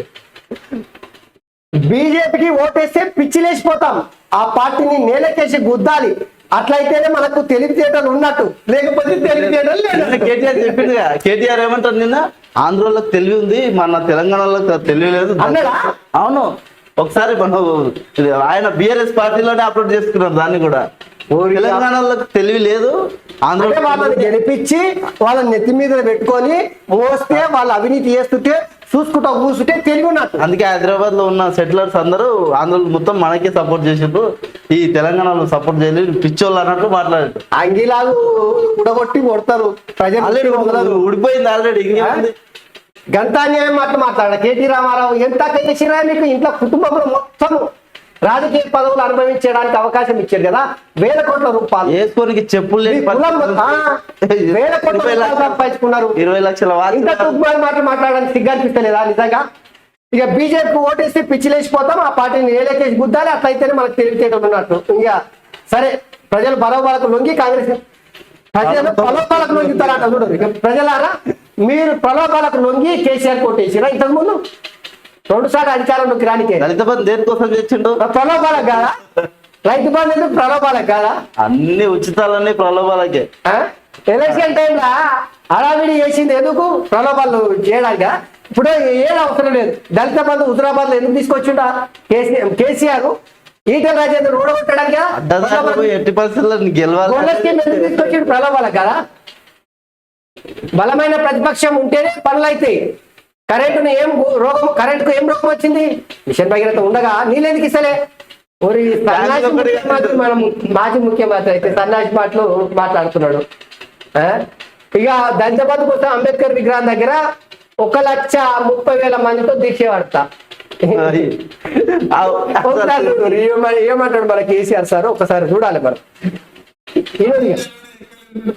బీజేపీకి ఓటేస్తే పిచ్చి లేచిపోతాం, ఆ పార్టీని నేలకేసి గుద్దాలి, అట్లయితేనే మనకు తెలివితేటలు ఉన్నట్టు, లేకపోతే తెలివితేటలు లేదు. కేటీఆర్ చెప్పింది కదా, కేటీఆర్ ఏమంటారు నిన్న, ఆంధ్రోళ్ళకి తెలివి ఉంది, మన తెలంగాణలో తెలివి లేదు అన్నాడా? అవును, ఒకసారి మనం ఆయన బీఆర్ఎస్ పార్టీలోనే అప్లోడ్ చేసుకున్నారు దాన్ని కూడా. తెలంగాణలో తెలివి లేదు, ఆంధ్ర వాళ్ళని గెలిపించి వాళ్ళని నెత్తి మీద పెట్టుకొని మోస్తే వాళ్ళు అవినీతి చేస్తుంటే చూసుకుంటా కూర్చుంటే తెలివి ఉన్నట్టు. అందుకే హైదరాబాద్ లో ఉన్న సెటిలర్స్ అందరూ ఆంధ్రలో మొత్తం మనకే సపోర్ట్ చేసిండ్రు, ఈ తెలంగాణలో సపోర్ట్ చేయలేదు, పిచ్చోళ్ళు అన్నట్టు మాట్లాడారు. అంగిలాలు ఉడగొట్టి కొడతారు ప్రజలు, ఊడిపోయింది ఆల్రెడీ. ఇంకేముంది గంతాన్యాయం మాట్లాడారు కేటీ రామారావు. ఎంత చేసిరా మీకు ఇంట్లో కుటుంబంలో మొత్తం రాజకీయ పదవులు అనుభవించడానికి అవకాశం ఇచ్చారు కదా, వేల కోట్ల రూపాయలు వేసుకోనికి చెప్పులు వేల కోట్ల సంపాదించుకున్నారు. 20 లక్షల ఇంత మాటలు మాట్లాడడానికి సిగ్గు అనిపిస్తలేదా? నిజంగా ఇక బీజేపీకి ఓటేస్తే పిచ్చిలేసిపోతాం, ఆ పార్టీని ఏలేకేసి గుద్దాలి, అట్లయితేనే మనకు తెలివితేటలు ఉన్నట్టు. ఇంకా సరే, ప్రజలు బలవాళ్ళకు లొంగి కాంగ్రెస్ ప్రజలు ప్రలోభాలకు లొంగుతారంట. చూడరు ఇక ప్రజలారా, మీరు ప్రలోభాలకు లొంగి కేసీఆర్ కోటేసిరా ఇంతకు ముందు 2 సార్లు అధికారంలోకి రానికే. దళిత బంధు దేనికోసం తెచ్చిండు? ప్రలోభాలకు కాదా? రైతు బంధు ఎందుకు ప్రలోభాలకు కాదా? అన్ని ఉచితాలన్నీ ప్రలోభాలకే. ఎలక్షన్ టైంలో హడావిడి చేసింది ఎందుకు? ప్రలోభాలు చేయడానిక? ఇప్పుడు ఏం అవసరం లేదు. దళిత బంధు హుజరాబాద్ లో ఎందుకు తీసుకొచ్చిండా కేసీఆర్? ఈటల రాజేందర్ ఊడగొట్టడానికి ఎట్టి పరిస్థితుల్లో గెలవాలి ఎందుకు తీసుకొచ్చిండు? ప్రలోభాలకు కదా. బలమైన ప్రతిపక్షం ఉంటేనే పనులు అవుతాయి. కరెంటుకు ఏం రోగం వచ్చింది? మిషన్ భగీరథ ఉండగా నీళ్ళెందుకు ఇస్తలే? మనం మాజీ ముఖ్యమంత్రి అయితే సన్నాసి మాటలు మాట్లాడుతున్నాడు. ఇక దళిత బంధు కోసం అంబేద్కర్ విగ్రహం దగ్గర 1,30,000 మందితో దీక్ష పడతా. ఏమంటాడు మన కేసీఆర్ సార్? ఒకసారి చూడాలి మనం.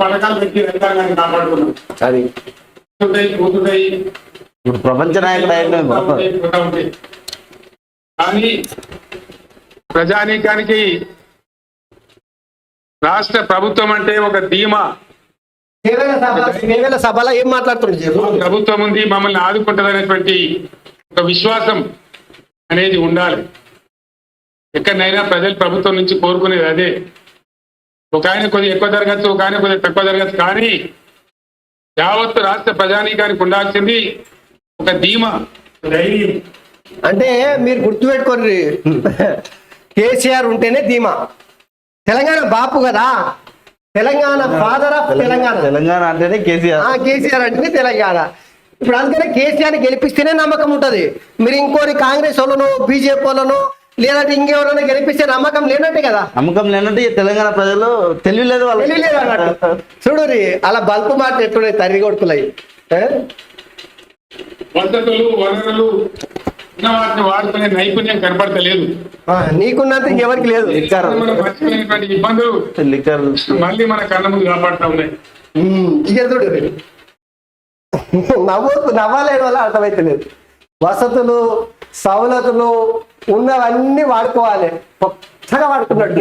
పథకాలు పెట్టి రైతాంగాన్ని కాపాడుకున్నాం. అది ఇప్పుడు ప్రపంచ నాయకుడు. కానీ ప్రజానీకానికి రాష్ట్ర ప్రభుత్వం అంటే ఒక ధీమా. సభలో ఏం మాట్లాడుతున్నాడు? ప్రభుత్వం ఉంది, మమ్మల్ని ఆదుకుంటుంది అనేటువంటి ఒక విశ్వాసం అనేది ఉండాలి. ఎక్కడైనా ప్రజలు ప్రభుత్వం నుంచి కోరుకునేది అదే. ఒక ఆయన కొద్దిగా ఎక్కువ జరగచ్చు, ఒక ఆయన కొద్దిగా తక్కువ జరగచ్చు, కానీ యావత్తు రాష్ట్ర ప్రజానీకానికి ఉండాల్సింది ఒక ధీమా, ధైర్యం. అంటే మీరు గుర్తుపెట్టుకోండి, కేసీఆర్ ఉంటేనే ధీమా. తెలంగాణ బాపు కదా, తెలంగాణ ఫాదర్ ఆఫ్ తెలంగాణ అంటేనే కేసీఆర్ అంటేనే తెలంగాణ. ఇప్పుడు అందుకనే కేసీఆర్ గెలిపిస్తేనే నమ్మకం ఉంటది. మీరు ఇంకోరి కాంగ్రెస్ వాళ్ళను, బీజేపీ వాళ్ళను, లేదంటే ఇంకెవరైనా గెలిపిస్తే నమ్మకం లేనట్టే కదా. నమ్మకం లేనంటే తెలంగాణ ప్రజలు తెలియలేదు అన్నట్టు. చూడురి అలా బల్పు మాట ఎట్టున్నాయి తల్లి కొడుకులై. వసతులు వనరులు ఉన్న వాటిని వాడుకునే నైపుణ్యం కనపడతలేదు. నీకున్నంత ఇంకెవరికి లేదు. మర్చిపోయినటువంటి ఇబ్బందులు మళ్ళీ మన కళ్ళ ముందు కాపాడుతూ ఉన్నాయి. ఇక చూడు నవ్వలేని వల్ల అర్థమైతలేదు. వసతులు సవలతులు ఉన్నవన్నీ వాడుకోవాలి. కొత్తగా వాడుకున్నాడు.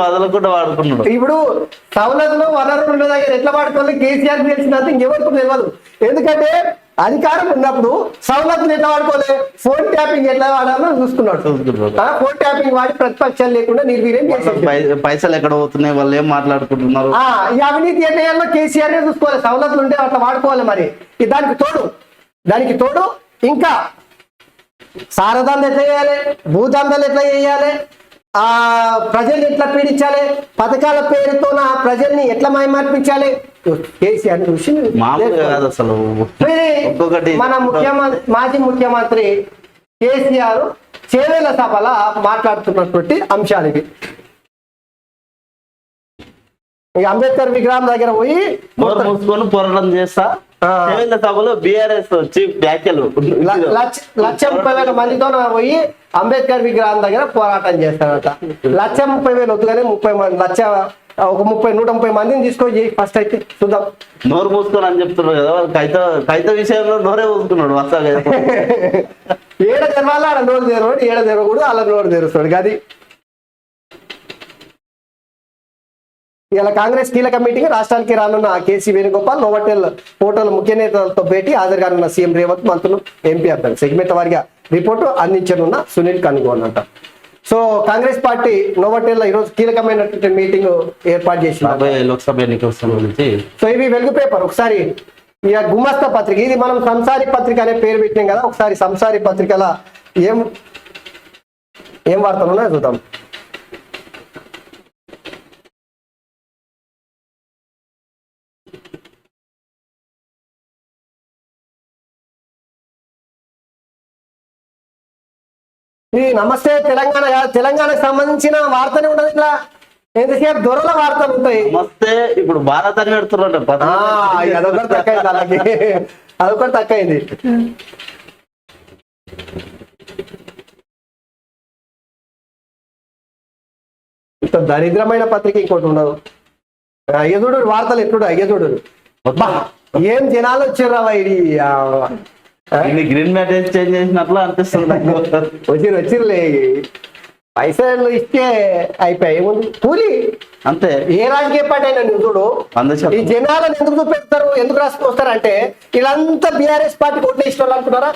వదలకుండా వాడుకున్నాడు. ఇప్పుడు సవలతులు వనరులు ఉన్న దగ్గర ఎట్లా వాడుకోవాలి కేసీఆర్ తెలిసినంత ఇంకెవరికి తెలియదు. ఎందుకంటే అధికారం ఉన్నప్పుడు సవలతులు ఎట్లా వాడుకోవాలి, ఫోన్ ట్యాపింగ్ ఎట్లా వాడాలో చూసుకున్నాడు. ఫోన్ ట్యాపింగ్ వాడి ప్రతిపక్షాలు లేకుండా నిర్వీర్యం చేశారు. పైసలు ఎక్కడ పోతున్నాయి, వాళ్ళు ఏం మాట్లాడుకుంటున్నారు, ఈ అవినీతి ఎట్లా చేయాలో కేసీఆర్ చూసుకోవాలి. సవలతులు ఉంటే అట్లా వాడుకోవాలి. మరి దానికి తోడు ఇంకా సారదండలు ఎట్లా చేయాలి, భూదండలు ఎట్లా చేయాలి, ప్రజల్ని ఎట్లా పీడించాలి, పథకాల పేరుతో ప్రజల్ని ఎట్లా మైమర్పించాలి కేసీఆర్ చూసి మన మాజీ ముఖ్యమంత్రి కేసీఆర్ చేవేళ్ల సభల మాట్లాడుతున్నటువంటి అంశాలు ఇవి. అంబేద్కర్ విగ్రహం దగ్గర పోయి మూసుకొని పోరాటం చేస్తా. సభలో బీఆర్ఎస్ చీఫ్ వ్యాఖ్యలు 1,30,000 మందితో పోయి అంబేద్కర్ విగ్రహం దగ్గర పోరాటం చేస్తారట. 1,30,000 వద్దుగానే 130 మందిని తీసుకొని ఫస్ట్ అయితే చూద్దాం. నోరు మూసుకొని అని చెప్తున్నాడు కదా. కైత విషయంలో నోరే మూసుకున్నాడు. ఏడ తెరవాలా ఆడ నోరు తెరవాడు, ఏడ తెరవకూడదు అలా నోరు తెరుస్తాడు. అది ఇలా కాంగ్రెస్ కీలక మీటింగ్. రాష్ట్రానికి రానున్న కేసీ వేణుగోపాల్, నోవటెల్ పోర్టల్ ముఖ్య నేతలతో భేటీ, హాజరు కానున్న సీఎం రేవంత్, మంత్రులు, ఎంపీ అభ్యర్థులు. సెగ్మెంట్ వారిగా రిపోర్టు అందించనున్న సునీల్ కనుగోలు అంట. సో కాంగ్రెస్ పార్టీ నోవటెల్ లో ఈరోజు కీలకమైనటువంటి మీటింగ్ ఏర్పాటు చేసింది లోక్సభ ఎన్నికల సంబంధించి. సో ఇవి వెలుగు పేపర్. ఒకసారి ఇక గుమస్తా పత్రిక, ఇది మనం సంసారి పత్రిక అనే పేరు పెట్టినాం కదా. ఒకసారి సంసారి పత్రికల ఏం వార్తలు ఉన్నాయో చూద్దాం. నమస్తే తెలంగాణ, తెలంగాణకు సంబంధించిన వార్తనే ఉండదు. ఇట్లా ఎంతసేపు దొరల వార్తలు ఉంటాయి. నమస్తే ఇప్పుడు భారత్ అని పెడుతున్నారు. అదొకటి తక్కువైంది, అలాగే అదొకటి తక్కువైంది. ఇంత దరిద్రమైన పత్రిక ఇంకోటి ఉండదు. అయ్యదుడు వార్తలు ఎట్లుడు, అయ్యదుడు ఏం జనాలు వచ్చారా ఇది గ్రీన్ మ్యాట్ చేంజ్ చేసినట్లు అనిపిస్తుంది నాకు. వచ్చిర్లే పైసలు ఇస్తే అయిపోయాయి ఏముంది కూలి అంతే. ఏ రాజకీయ పార్టీ అయినా నువ్వు చూడు 100%. ఈ జనాలను ఎందుకు చూపెడతారు ఎందుకు రాసుకొస్తారంటే వీళ్ళంతా బీఆర్ఎస్ పార్టీకి ఓట్లు వేసిన వాళ్ళు అనుకున్నారా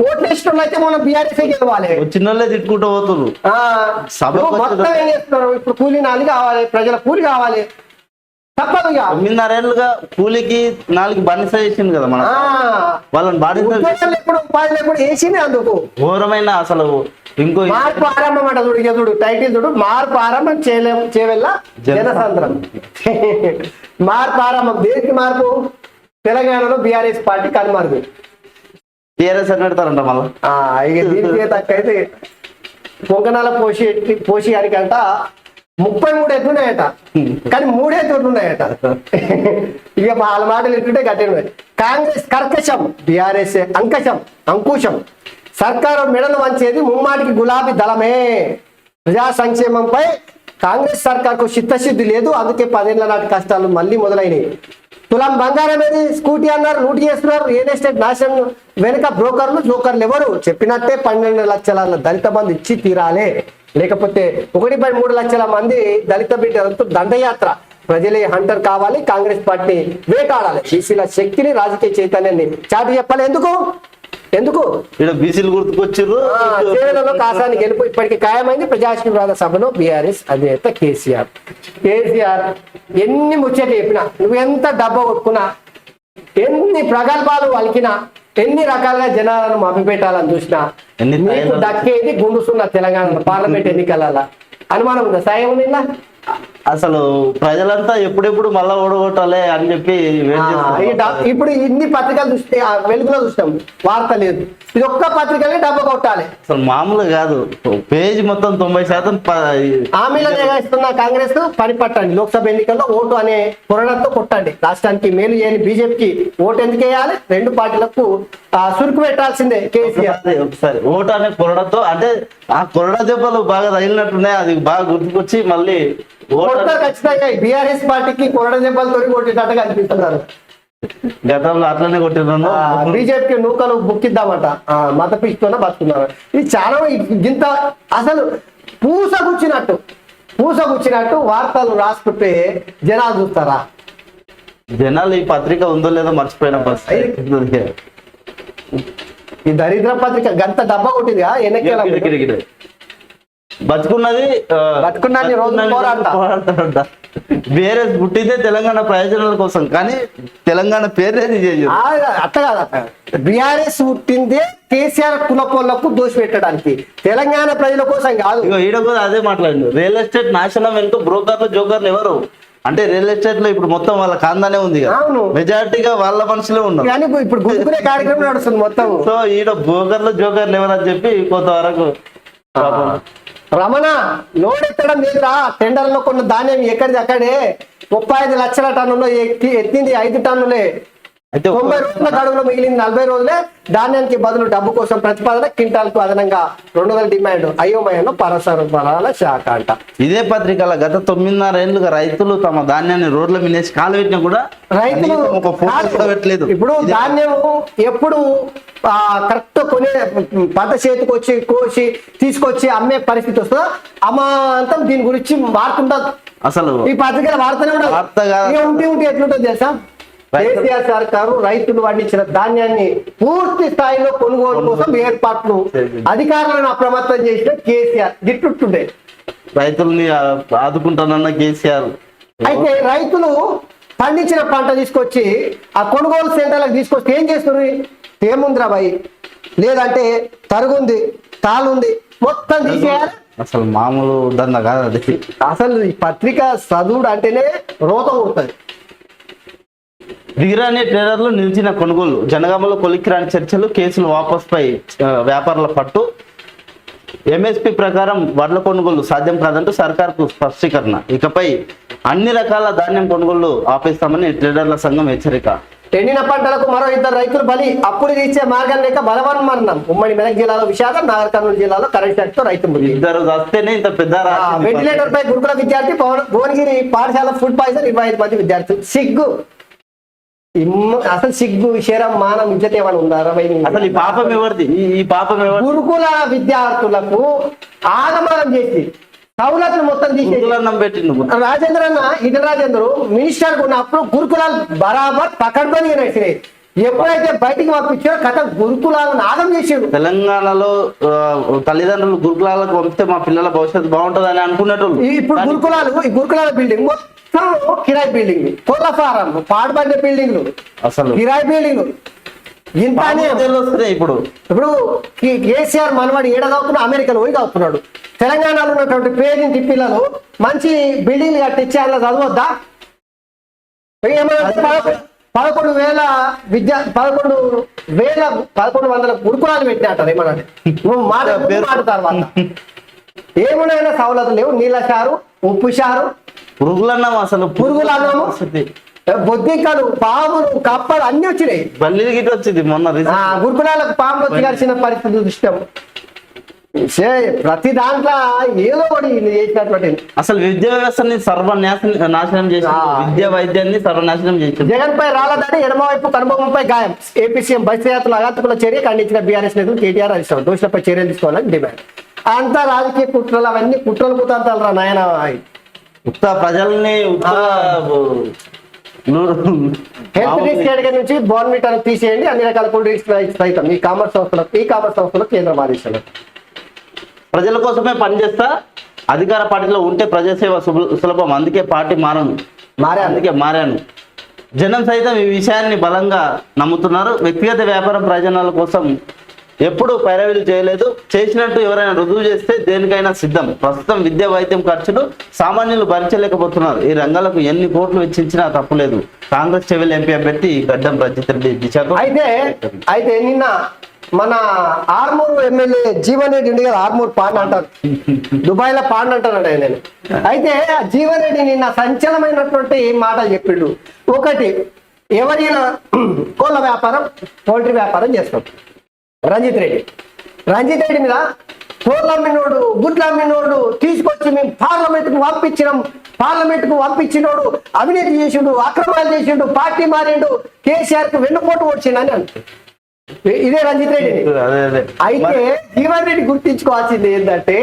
ఓట్లు వేసిన వాళ్ళు అయితే మనం బీఆర్ఎస్ గెలవాలి వచ్చిన వాళ్ళే తిట్టుకుంటూ పోతున్నారు. ఆ, సభకు ఇప్పుడు మొత్తం ఏం చేస్తున్నారు ఇప్పుడు కూలి నాలుగు కావాలి ప్రజల కూలి కావాలి తప్పదు ఇక. 9.5 ఏళ్ళుగా కూలికి 4 బానిస చేసింది కదా మన ఆ, వాళ్ళని బానిస ఉద్యోగాలు ఎప్పుడు ఉపాధి లేకుండా వేసింది అందుకు ఘోరమైన అసలు ఇంకో మార్పు ఆరంభం అంట చూడు ఇక చూడు టైటిల్ చూడు మార్పు ఆరంభం చేయవల్ల జనసాంద్రం మార్పు ఆరంభం దేనికి మార్పు తెలంగాణలో బీఆర్ఎస్ పార్టీ కనుమరుగు టీఆర్ఎస్ అని పెడతారంట మళ్ళీ. ఇక దీనికి తక్కైతే పొంగనాల పోషి అనికంట 33 ఎత్తున్నాయట కానీ 3 ఎత్తులు ఉన్నాయట ఇక వాళ్ళ మాటలు ఎట్టుంటే గట్టిన కాంగ్రెస్ కర్కశం బీఆర్ఎస్ అంకుశం సర్కారు మెడలు వంచేది ముమ్మాటికి గులాబీ దళమే ప్రజా సంక్షేమంపై కాంగ్రెస్ సర్కార్కు చిత్తశుద్ధి లేదు అందుకే 10 ఏళ్ల నాటి కష్టాలు మళ్ళీ మొదలైనవి తులం బంగారం ఏది స్కూటీ అన్నారు లూటీ చేస్తున్నారు రియల్ ఎస్టేట్ నాశనం వెనుక జోకర్లు ఎవరు చెప్పినట్టే 12 లక్షల దళిత మంది ఇచ్చి తీరాలే లేకపోతే 1.3 లక్షల మంది దళిత బిడ్డలతో దండయాత్ర ప్రజలే హంటర్ కావాలి కాంగ్రెస్ పార్టీ వేటాడాలి బీసీల శక్తిని రాజకీయ చైతన్యాన్ని చాటి చెప్పాలి ఎందుకు ఇక్కడ బీసీలు గుర్తుకొచ్చారు. చేవెళ్లలో కాసాని గెలుపు ఇప్పటికీ ఖాయమైంది ప్రజాశీర్వాద సభలో బీఆర్ఎస్ అధినేత కేసీఆర్ ఎన్ని ముచ్చట్లు చెప్పినా నువ్వు ఎంత డబ్బా కొట్టుకున్నా ఎన్ని ప్రగల్భాలు వలికినా ఎన్ని రకాలుగా జనాలను మభ్యపెట్టాలని చూసినా నీకు దక్కేది గుండుసున్న తెలంగాణ పార్లమెంట్ ఎన్నికల అనుమానం ఉందా సాయం ఉంది ఇలా? అసలు ప్రజలంతా ఎప్పుడెప్పుడు మళ్ళా ఓడగొట్టాలి అని చెప్పి వెయిట్ చేస్తున్నారు. ఇప్పుడు ఇన్ని పత్రికలు చూస్తే వెలుగులో చూస్తాం వార్త లేదు ఇది ఒక్క పత్రికలే డబ్బు కొట్టాలి అసలు మామూలు కాదు పేజ్ మొత్తం 90% హామీల నిర్వహిస్తున్న కాంగ్రెస్ పని పట్టండి లోక్సభ ఎన్నికల్లో ఓటు అనే కొరడంతో కొట్టండి రాష్ట్రానికి మేలు చేయని బీజేపీకి ఓటు ఎందుకు వేయాలి 2 పార్టీలకు సురుకు పెట్టాల్సిందే కేసీఆర్ ఒకసారి ఓటు అనే కొరడతో అంటే ఆ కొరడ దెబ్బలు బాగా తగిలినట్టున్నాయి అది బాగా గుర్తుకొచ్చి మళ్ళీ ఖచ్చితంగా బీఆర్ఎస్ పార్టీకి కొరడ దెబ్బలు తొలి కొట్టేటట్టుగా అనిపిస్తున్నారు గతంలో అట్లనే కొట్టినాను. బీజేపీకి నూకలు బుక్కిద్దామట మత పిచ్చితోనే బతుకున్నారు ఇది చాలా ఇంత అసలు పూసగుచ్చినట్టు వార్తలు రాసుకుంటే జనాలు చూస్తారా జనాలు ఈ పత్రిక ఉందో లేదో మర్చిపోయిన పరిస్థితి. ఈ దరిద్ర పత్రిక గంత డబ్బా కొట్టిందిగా ఎన్నికల బతుకున్నది రోజు పోరాడతాడంట. వేరే పుట్టిందే తెలంగాణ ప్రయోజనాల కోసం కానీ తెలంగాణ పేరేది అట్ట కాదు బీఆర్ఎస్ పుట్టిందే కేసీఆర్ కులపోళ్లకు దోషి పెట్టడానికి తెలంగాణ ప్రజల కోసం కాదు. ఈడ కూడా అదే మాట్లాడింది రియల్ ఎస్టేట్ నాశనం వెనుక జోకర్లు ఎవరు అంటే రియల్ ఎస్టేట్ లో ఇప్పుడు మొత్తం వాళ్ళ కాందానే ఉంది మెజారిటీగా వాళ్ళ మనుషులే ఉన్నారు కానీ ఇప్పుడు గుంజుకునే కార్యక్రమం నడుస్తుంది మొత్తం. సో ఈడ జోకర్లు ఎవరని చెప్పి కొంతవరకు రమణ లోడ్ ఎత్తడం లేదురా టెండర్లో కొన్ని ధాన్యం ఎక్కడిది అక్కడే 35 లక్షల టన్నులో ఎత్తింది 5 టన్నులే 90 రోజుల గడువులో మిగిలింది 40 రోజులే ధాన్యానికి బదులు డబ్బు కోసం ప్రతిపాదన క్వింటాల్కు అదనంగా 200 డిమాండ్ అయోమయంలో పరసరఫరాల శాఖ అంట. ఇదే పత్రికల గత 9.5 ఏళ్లుగా రైతులు తమ ధాన్యాన్ని రోడ్ల మీద కాలు పెట్టినా కూడా రైతులు పెట్టలేదు. ఇప్పుడు ధాన్యం ఎప్పుడు కరెక్ట్ కొనే పంట చేతికి వచ్చి కోసి తీసుకొచ్చి అమ్మే పరిస్థితి వస్తుందో అమాంతం దీని గురించి వాడుతుండదు అసలు ఈ పత్రికల వార్తనే ఉండదు ఉంటే ఎట్లుంటుంది తెలుసా కేసీఆర్ సర్కారు రైతులు పండించిన ధాన్యాన్ని పూర్తి స్థాయిలో కొనుగోలు కోసం ఏర్పాట్లు అధికారులను అప్రమత్తం చేసిన కేసీఆర్ గిట్టుండే రైతుల్ని ఆదుకుంటానన్న కేసీఆర్. అయితే రైతులు పండించిన పంట తీసుకొచ్చి ఆ కొనుగోలు సెంటర్లకు తీసుకొచ్చి ఏం చేస్తున్నారు ఏముందిరా బాయ్ లేదంటే తరుగుంది తాళుంది మొత్తం తీసేయాలి. అసలు మామూలు దంద కాదు అది. అసలు ఈ పత్రిక చదువుడు అంటేనే రోతం ఉంటుంది. దిగిరాని ట్రేడర్లు నిలిచిన కొనుగోలు జనగామలో కొలిక్కిరాని చర్చలు కేసులు వాపసుపై వ్యాపారుల పట్టు ఎంఎస్పి ప్రకారం వడ్ల కొనుగోలు సాధ్యం కాదంటూ సర్కార్కు స్పష్టీకరణ ఇకపై అన్ని రకాల ధాన్యం కొనుగోలు ఆపేస్తామని ట్రేడర్ల సంఘం హెచ్చరిక. ఎండిన పంటలకు మరో 2 రైతులు బలి అప్పులు తీర్చే మార్గం లేక బలవన్మరణం ఉమ్మడి మెదక్ జిల్లాలో విషాదం నాగర్ కర్నూలు జిల్లాలో కరెంట్ షాక్ తో రైతు మృతి. 2 వస్తేనే ఇంత పెద్ద వెంటిలేటర్ పై గురుకుల విద్యార్థి భువనగిరి పాఠశాల ఫుడ్ పాయిజన్ 25 మంది విద్యార్థులు సిగ్గు అసలు సిగ్గు శరం మానం ఇజ్జత ఏమైనా ఉందా అసలు ఈ పాపం ఎవరిది? ఈ పాపం ఎవరిది? గురుకుల విద్యార్థులకు ఆగమనం చేసి సౌలతులు మొత్తం తీసేసి గురుకులన్నం పెట్టిండు. రాజేంద్ర అన్న ఇటు రాజేంద్ర మినిస్టర్ ఉన్నప్పుడు గురుకులాలు బరాబర్ పకడ్కొని నడిచినాయి. ఎప్పుడైతే బయటికి పంపించారో కథ గురుకులాలను ఆగం చేసాడు. తెలంగాణలో తల్లిదండ్రులు గురుకులాలకు పంపితే మా పిల్లల భవిష్యత్తు బాగుంటది అని అనుకునేటోళ్ళు. ఇప్పుడు ఈ గురుకులాల బిల్డింగ్ మొత్తం కిరాయి బిల్డింగ్, కోళ్ళ ఫారం, పాడుబడ్డ బిల్డింగ్లు, అసలు కిరాయి బిల్డింగ్ ఇంత వస్తున్నాయి. ఇప్పుడు కేసీఆర్ మనవాడు ఏడ చదువుతున్నా అమెరికాలో పోయి చదువుతున్నాడు. తెలంగాణలో ఉన్నటువంటి పేదింటి పిల్లలు మంచి బిల్డింగ్లు కట్టించి అలా చదవద్దా? 11,100 గురుకులాలు పెట్టినట్టు ఏమన్నా నువ్వు మాట్లాడతారు. ఏమున్నాయినా సవలతులు లేవు. నీళ్ళ చారు, ఉప్పు చారు, పురుగులన్నాము. అసలు పురుగులన్నాము, బొద్దింకలు, పాములు, కప్పలు అన్ని వచ్చినాయి. బల్లి గిట్ వచ్చింది మొన్న గురుకులాలకు పాములు వచ్చి కలిసిన పరిస్థితి దృష్టం. ప్రతి దాంట్లో ఏదో ఒకటి చేసినటువంటి అసలు విద్యా వ్యవస్థని నాశనం చేసి విద్యా వైద్యాన్ని సర్వనాశనం చేసి జగన్ పై రాలదని ఎడమవైపు కనుబొమ్మపై గాయం. ఏపీ సీఎం బస్ యాత్రల అగాధకుల చర్య ఖండించిన బీఆర్ఎస్ నేతలు కేటీఆర్ హరీష్ రావు. దోషులపై చర్యలు తీసుకోవాలని డిమాండ్. అంతా రాజకీయ కుట్రలు, అవన్నీ కుట్రలు కుతంత్రాలు రా నాయన. ఉత్త ప్రజల్ని హెల్త్ డ్రింక్స్ కేటగిరీ నుంచి బోర్న్విటాను తీసేయండి, అన్ని రకాల కూల్ డ్రింక్స్ సైతం ఈ కామర్స్ సంస్థలకు కేంద్రం ఆదేశాలు. ప్రజల కోసమే పనిచేస్తా, అధికార పార్టీలో ఉంటే ప్రజాసేవ సులభం, అందుకే పార్టీ మారాను. జనం సైతం ఈ విషయాన్ని బలంగా నమ్ముతున్నారు. వ్యక్తిగత వ్యాపారం ప్రయోజనాల కోసం ఎప్పుడూ పైరవీలు చేయలేదు. చేసినట్టు ఎవరైనా రుజువు చేస్తే దేనికైనా సిద్ధం. ప్రస్తుతం విద్యా వైద్యం ఖర్చులు సామాన్యులు భరించలేకపోతున్నారు. ఈ రంగాలకు ఎన్ని కోట్లు వెచ్చించినా తప్పులేదు. కాంగ్రెస్ చెవిల్ ఎంపీ అభ్యర్థి గడ్డం రంజిత్ రెడ్డి దిశతో అయితే నిన్న మన ఆర్మూర్ ఎమ్మెల్యే జీవన్ రెడ్డి ఉండి కదా, ఆర్మూర్ పాండ్ అంటారు, దుబాయ్ లో పాండ్ అంటారు ఆయన. అయితే జీవన్ రెడ్డి నిన్న సంచలనమైనటువంటి మాటలు చెప్పిండు. ఒకటి, ఎవరైనా కోళ్ళ వ్యాపారం, పౌల్ట్రీ వ్యాపారం చేస్తాం. రంజిత్ రెడ్డి మీద కోళ్ళ అమ్మినోడు, గుడ్ల అమ్మినోడు తీసుకొచ్చి మేము పార్లమెంట్ కు పంపించినోడు అవినీతి చేసిండు, అక్రమాలు చేసిండు, పార్టీ మారిండు, కేసీఆర్ కు వెన్నుపోటు వచ్చిండని అంటారు. ఇదే రంజిత్ రెడ్డి. అయితే జీవన్ రెడ్డి గుర్తించుకోవాల్సింది ఏంటంటే,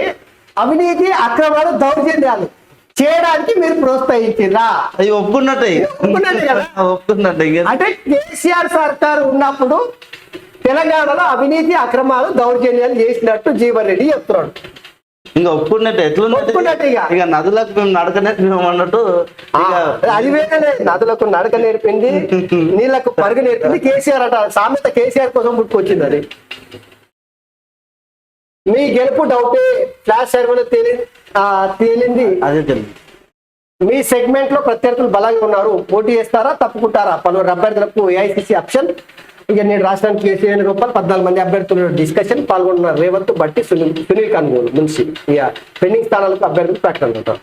అవినీతి, అక్రమాలు, దౌర్జన్యాలు చేయడానికి మీరు ప్రోత్సహించిరా? అది ఒప్పుకున్నట్టే అంటే కేసీఆర్ సర్కారు ఉన్నప్పుడు తెలంగాణలో అవినీతి, అక్రమాలు, దౌర్జన్యాలు చేసినట్టు జీవన్ రెడ్డి చెప్తున్నాడు. ఇంకా ఒప్పుకున్నట్టు ఎట్లున్నట్టు ఇక నదులకు మేము నడక నేర్పినామన్నట్టు. అది వేరే, నదులకు నడక నేర్పింది, నీళ్లకు పరుగు నేర్పింది కేసీఆర్ అంట. సామెత కేసీఆర్ కోసం పుట్టుకొచ్చింది. అది మీ గెలుపు డౌటే ఫ్లాష్ సర్వేలో తేలింది. అదే తెలియదు. మీ సెగ్మెంట్ లో ప్రత్యర్థులు బలంగా ఉన్నారు, పోటీ చేస్తారా తప్పుకుంటారా? పలువురు అభ్యర్థులకు ఏఐసిసి ఆప్షన్. ఇక నేను రాష్ట్రానికి కేసీఆర్ రూపాయలు 14 మంది అభ్యర్థుల డిస్కషన్ పాల్గొంటున్నారు. రేవంత్, బట్టి, సునీల్ కన్మూలు మున్సి. ఇక పెండింగ్ స్థానాలకు అభ్యర్థులు ప్రకటన ఉంటారు.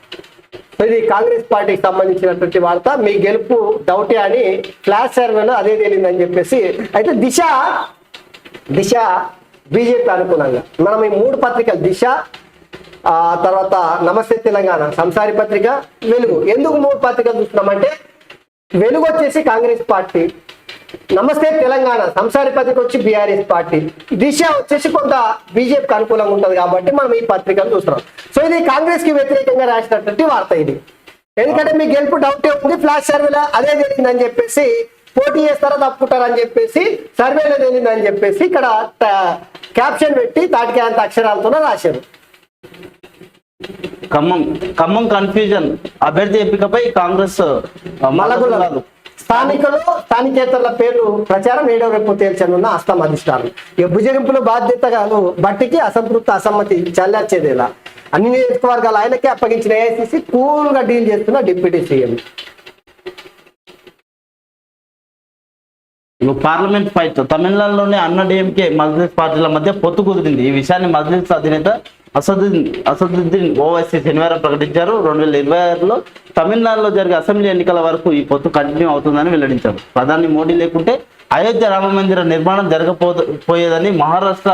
ఇది కాంగ్రెస్ పార్టీకి సంబంధించినటువంటి వార్త. మీ గెలుపు డౌటే అని ఫ్లాష్ సర్వేలో అదే తేలిందని చెప్పేసి. అయితే దిశ బీజేపీ అనుకూలంగా మనం ఈ 3 పత్రికలు, దిశ, తర్వాత నమస్తే తెలంగాణ, సంసారి పత్రిక, వెలుగు. ఎందుకు 3 పత్రికలు చూస్తున్నామంటే, వెలుగు వచ్చేసి కాంగ్రెస్ పార్టీ, నమస్తే తెలంగాణ, సంసారి పత్రిక వచ్చి బీఆర్ఎస్ పార్టీ, దిశ వచ్చేసి కొంత బీజేపీకి అనుకూలంగా ఉంటది కాబట్టి మనం ఈ పత్రికలు చూస్తున్నాం. సో ఇది కాంగ్రెస్ కి వ్యతిరేకంగా రాసినటువంటి వార్త ఇది. ఎందుకంటే మీ గెలుపు డౌటే ఉంది, ఫ్లాష్ సర్వేలో అదే జరిగిందని చెప్పేసి, పోటీ చేస్తారా తప్పుకుంటారని చెప్పేసి సర్వేలో తెలియదని చెప్పేసి ఇక్కడ క్యాప్షన్ పెట్టి తాటికేంత అక్షరాలతో రాశారు. ఖమ్మం కన్ఫ్యూజన్, అభ్యర్థి ఎంపికపై కాంగ్రెస్ మల్లగుల్లాలు. స్థానికేతరుల పేర్లు ప్రచారం 7వ రేపు తేల్చనున్న అస్సాం అధిష్టానం. ఇక భుజగింపులు బాధ్యతగాను బట్టికి అసమ్మతి చల్లార్చేదేలా. అన్ని నియోజకవర్గాలు ఆయనకే అప్పగించిన ఏఐసిసి కూల్ గా డీల్ చేస్తున్న డిప్యూటీ సీఎం. పార్లమెంట్ ఫైట్, తమిళనాడులోని అన్నా డిఎంకే మజ్లిస్ పార్టీల మధ్య పొత్తు కుదిరింది. ఈ విషయాన్ని మజ్లిస్ అధినేత అసదుద్దీన్ ఓవైసీ శనివారం ప్రకటించారు. 2026లో తమిళనాడులో జరిగే అసెంబ్లీ ఎన్నికల వరకు ఈ పొత్తు కంటిన్యూ అవుతుందని వెల్లడించారు. ప్రధాని మోడీ లేకుంటే అయోధ్య రామ మందిర నిర్మాణం జరగపోయేదని మహారాష్ట్ర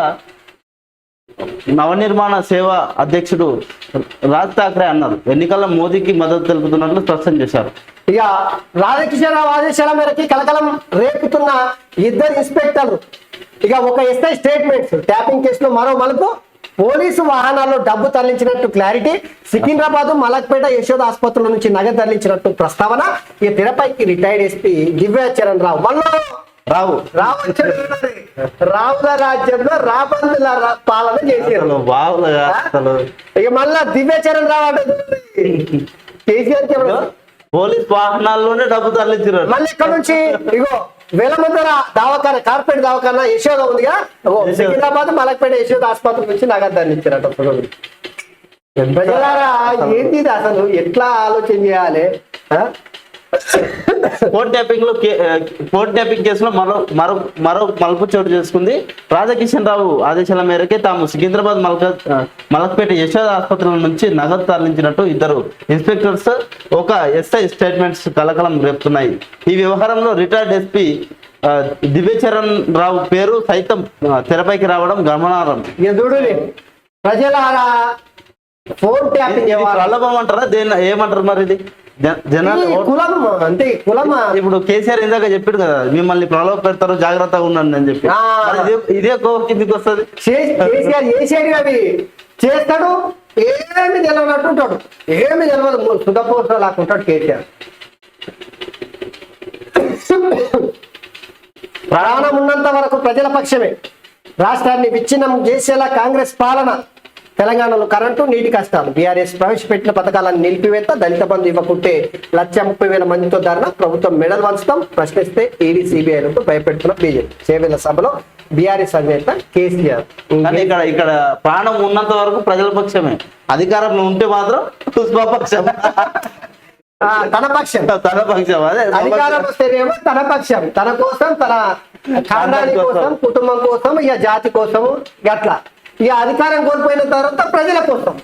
నవనిర్మాణ సేవ అధ్యక్షుడు రాజ్ ఠాక్రే అన్నారు. ఎన్నికల్లో మోదీకి మద్దతు తెలుపుతున్నట్లు స్పష్టం చేశారు. ఇక రాధాకిషన్రావు ఆదేశాల మేరకి కలకలం రేపుతున్న ఇద్దరు ఇన్స్పెక్టర్లు. ఇక ఒక ఎస్ఐ స్టేట్మెంట్స్, ట్యాపింగ్ కేసులో మరో మలుపు, పోలీసు వాహనాల్లో డబ్బు తరలించినట్టు క్లారిటీ, సికింద్రాబాద్ మలక్పేట యశోద ఆసుపత్రుల నుంచి నగదు తరలించినట్టు ప్రస్తావన. ఈ తెరపైకి రిటైర్డ్ ఎస్పీ దివ్యాచరణ్ రావు మళ్ళా రావుల రాజ్యంలో రాబందుల పాలన చేశారు. ఇక మళ్ళా దివ్యాచరణ్ రావు అంటే కేసీఆర్ పోలీస్ వాహనాల్లోనే డబ్బు తరలించారు. మళ్ళీ ఇక్కడ నుంచి ఇగో వేలమందర దవాఖాన, కార్పొరేట్ దవాఖాన యశోద ఉందిగా, సికింద్రాబాద్ మలక్పేట యశోద ఆసుపత్రి నుంచి నగదు తరలించారట. ప్రజలారా ఏంటి ఇది అసలు, ఎట్లా ఆలోచన చేయాలి? ఫోన్ ట్యాపింగ్ కేసులో మరో మలుపు చోటు చేసుకుంది. రాధాకిషన్ రావు ఆదేశాల మేరకే తాము సికింద్రాబాద్ మలక్పేట యశోద ఆసుపత్రుల నుంచి నగదు తరలించినట్టు ఇద్దరు ఇన్స్పెక్టర్స్, ఒక ఎస్ఐ స్టేట్మెంట్స్ కలకలం రేపుతున్నాయి. ఈ వ్యవహారంలో రిటైర్డ్ ఎస్పీ దివ్యచరణ్ రావు పేరు సైతం తెరపైకి రావడం గమనార్హం. ప్రజలారా ఫోన్ ట్యాపింగ్ ప్రలోభం అంటారా, దేని ఏమంటారు మరి? ఇది జనాలు అంటే కులమా? ఇప్పుడు కేసీఆర్ ఇందాక చెప్పాడు కదా, మిమ్మల్ని ప్రలోభ పెడతారు, జాగ్రత్తగా ఉండండి అని చెప్పి. ఇదే కోపం కిందికి వస్తుంది. కేసీఆర్ చేసేది అవి చేస్తాడు, ఏమి తెలవనట్టు ఉంటాడు, ఏమి తెలవదు, సుధపోస లాక్కుంటాడు కేసీఆర్. ప్రాణం ఉన్నంత వరకు ప్రజల పక్షమే. రాష్ట్రాన్ని విచ్ఛిన్నం చేసేలా కాంగ్రెస్ పాలన. తెలంగాణలో కరెంటు, నీటి కష్టాలు. బీఆర్ఎస్ ప్రవేశపెట్టిన పథకాలను నిలిపివేత, దళిత బంధు ఇవ్వకుంటే 1,30,000 మందితో ధరణ, ప్రభుత్వం మెడల్ వంచడం, ప్రశ్నిస్తే ఈడీ సిబిఐలకు భయపెడుతున్న బీజేపీ. చేవేళ్ల సభలో బీఆర్ఎస్ అధినేత కేసీఆర్. ఇక్కడ ప్రాణం ఉన్నంత వరకు ప్రజల పక్షమే, అధికారంలో ఉంటే మాత్రం పుష్పపక్షం, తన పక్షం. అదే అధికారం వస్తేనేమో తన పక్షం, తన కోసం, తన ఖండాని కోసం, కుటుంబం కోసం, ఇక జాతి కోసం, అట్లా. ఇక అధికారం కోల్పోయిన తర్వాత ప్రజల కోసం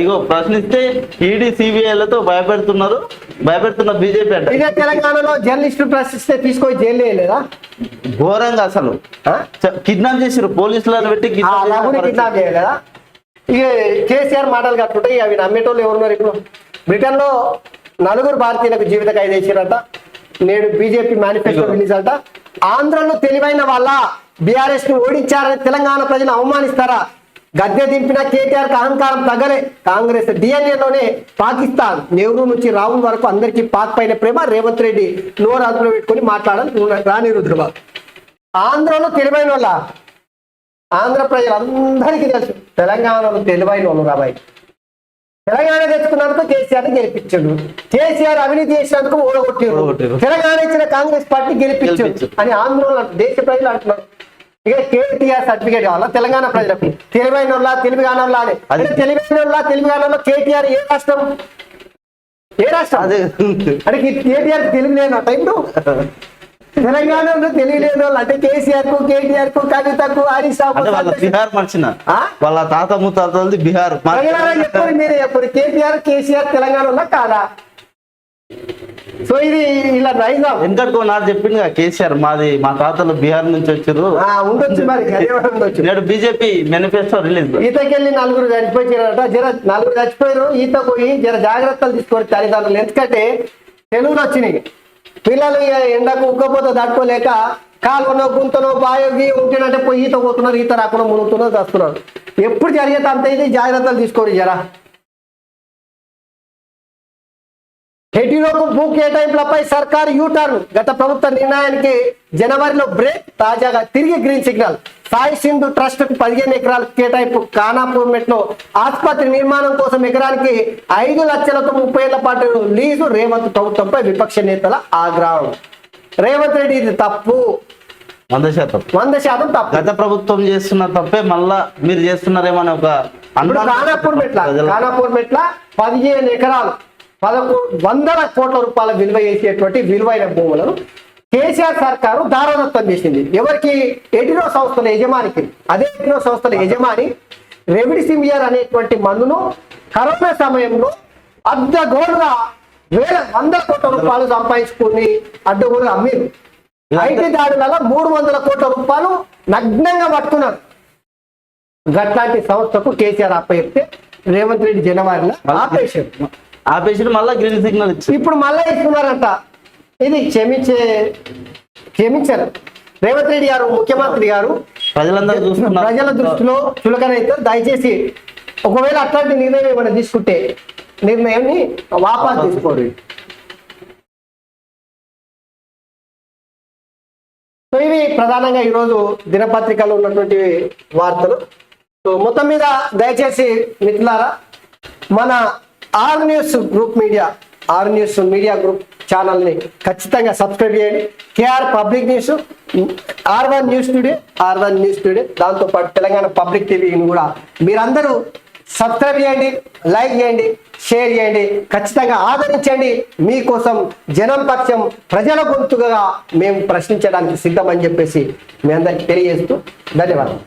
ఇగో ప్రశ్నిస్తే ఈడీ సిబిఐలతో భయపెడుతున్న బీజేపీ అంటే. ఇదే తెలంగాణలో జర్నలిస్టులు ప్రశ్నిస్తే తీసుకొని జైలు వేయలేదా? ఘోరంగా అసలు కిడ్నాప్ చేసారు, పోలీసులను పెట్టి కిడ్నాప్ చేయలేదా? ఇక కేసీఆర్ మాటలు కట్టుకుంటే అవి నమ్మేటోళ్ళు ఎవరున్నారు? ఇప్పుడు బ్రిటన్ లో 4 భారతీయులకు జీవిత ఖైదు చేసిరట. నేడు బీజేపీ మేనిఫెస్టో రిలీజ్ అంట. ఆంధ్రలో తెలివైన వాళ్ళ బీఆర్ఎస్ ను ఓడించారని తెలంగాణ ప్రజలు అవమానిస్తారా? గద్దె దింపిన కేటీఆర్ కి అహంకారం తగ్గలే. కాంగ్రెస్ డిఎన్ఏలోనే పాకిస్తాన్, నెహ్రూ నుంచి రాహుల్ వరకు అందరికీ పాక్ పైన ప్రేమ. రేవంత్ రెడ్డి నోరు అదుపులో పెట్టుకుని మాట్లాడాలి రాని రుద్రబాబు. ఆంధ్రలో తెలివైన వాళ్ళ, ఆంధ్ర ప్రజలందరికీ తెలుసు తెలంగాణలో తెలివైన వాళ్ళు రాబాయి. తెలంగాణ తెచ్చుకున్నందుకు కేసీఆర్ గెలిపించాడు, కేసీఆర్ అవినీతి చేసినందుకు ఓడగొట్టారు, తెలంగాణ ఇచ్చిన కాంగ్రెస్ పార్టీ గెలిపించాడు అని ఆంధ్రలో దేశ ప్రజలు అంటున్నారు. ఇక కేటీఆర్ సర్టిఫికేట్ కావాలా తెలంగాణ ప్రజలకు? తెలివైన వాళ్ళ, తెలివిగాన వాళ్ళ అని. తెలివైన వాళ్ళ, తెలివిగాన వాళ్ళ కేటీఆర్ ఏ రాష్ట్రం? అంటే కేటీఆర్ తెలివి లేనట. ఇప్పుడు తెలంగాణలో తెలియలేదు వాళ్ళు అంటే కేసీఆర్ కు, కేటీఆర్ కు, కవితకు, హరీష్ రావు బీహార్ మర్చిన వాళ్ళ తాత ముత్తాతలది బీహార్. చెప్పండి మీరే చెప్పండి, కేటీఆర్ కేసీఆర్ తెలంగాణలో కాదా? సో ఇది ఇలా నైజాం. ఎందుకంటే నాకు చెప్పింది కేసీఆర్ మా తాతలు బీహార్ నుంచి వచ్చారు, ఉండొచ్చు మరి. నేడు బీజేపీ మేనిఫెస్టో రిలీజ్. ఈతకెళ్ళి 4 చనిపోయారట. 4 చచ్చిపోయారు. ఈత పోయి జాగ్రత్తలు తీసుకోవాలి తల్లిదండ్రులు. ఎందుకంటే తెలుగులో వచ్చినాయి. పిల్లలు ఎండకు ఉక్కపోతే తట్టుకోలేక కాలువనో, గుంతనో, బాయోగి ఉంటేనంటే పోయి ఈత పోతున్నారు, ఈత రాకుండా మునుగుతున్నారు, వస్తున్నారు. ఎప్పుడు జరిగేది అంత ఇది జాగ్రత్తలు తీసుకోండి జరా. హెటిరోకు భూ కేటాయింపులపై సర్కారు యూటర్న్. గత ప్రభుత్వ నిర్ణయానికి జనవరిలో బ్రేక్. తాజాగా తిరిగి green signal. Sai Sindhu trust కు 15 ఎకరాల కేటాయింపు. ఖానాపూర్ మెట్లో ఆసుపత్రి నిర్మాణం కోసం ఎకరానికి 5 లక్షలతో 30 ఏళ్ల పాటు లీజు. రేవంత్ ప్రభుత్వంపై విపక్ష నేతల ఆగ్రహం. రేవంత్ రెడ్డి ఇది తప్పు, 100% తప్పు. గత ప్రభుత్వం చేస్తున్న తప్పే మళ్ళా మీరు చేస్తున్నారేమని ఒక ఖానాపూర్ మెట్ల 15 ఎకరాలు 100 కోట్ల రూపాయల విలువ చేసేటువంటి విలువైన భూములను కేసీఆర్ సర్కారు దారోదత్తం చేసింది. ఎవరికి? ఎడినో సంస్థల యజమానికి. అదే ఎడినో సంస్థల యజమాని రెమిడిసివియర్ అనేటువంటి మందును కరోనా సమయంలో అడ్డగోలుగా 100 కోట్ల రూపాయలు సంపాదించుకుని అడ్డగోలుగా అమ్మిరు. ఐటీ దాడులలో 300 కోట్ల రూపాయలు నగ్నంగా పట్టుకున్నారు. గట్లాంటి సంస్థకు కేసీఆర్ అప్పచెప్తే రేవంత్ రెడ్డి జనవరిలో ఆపేశారు. ఆపేసి మళ్ళీ గ్రీన్ సిగ్నల్ ఇచ్చి ఇప్పుడు మళ్ళీ ఇస్తున్నారంట. ఇది క్షమించారు రేవంత్ రెడ్డి గారు, ముఖ్యమంత్రి గారు ప్రజలందరూ చూస్తున్నారు. ప్రజల దృష్టిలో చులకనైతే దయచేసి ఒకవేళ అట్లాంటి నిర్ణయం ఏమైనా తీసుకుంటే నిర్ణయాన్ని వాపసు తీసుకోరు. సో ఇవి ప్రధానంగా ఈరోజు దినపత్రికలో ఉన్నటువంటి వార్తలు. సో మొత్తం మీద దయచేసి మిత్రులారా, మన ఆర్ న్యూస్ మీడియా గ్రూప్ ఛానల్ని ఖచ్చితంగా సబ్స్క్రైబ్ చేయండి. KR public news, R1 news today, దాంతోపాటు తెలంగాణ పబ్లిక్ టీవీని కూడా మీరందరూ సబ్స్క్రైబ్ చేయండి, లైక్ చేయండి, షేర్ చేయండి, ఖచ్చితంగా ఆదరించండి. మీకోసం జనం పక్షం, ప్రజల గొంతుగా మేము ప్రశ్నించడానికి సిద్ధమని చెప్పేసి మీ అందరికీ తెలియజేస్తూ ధన్యవాదాలు.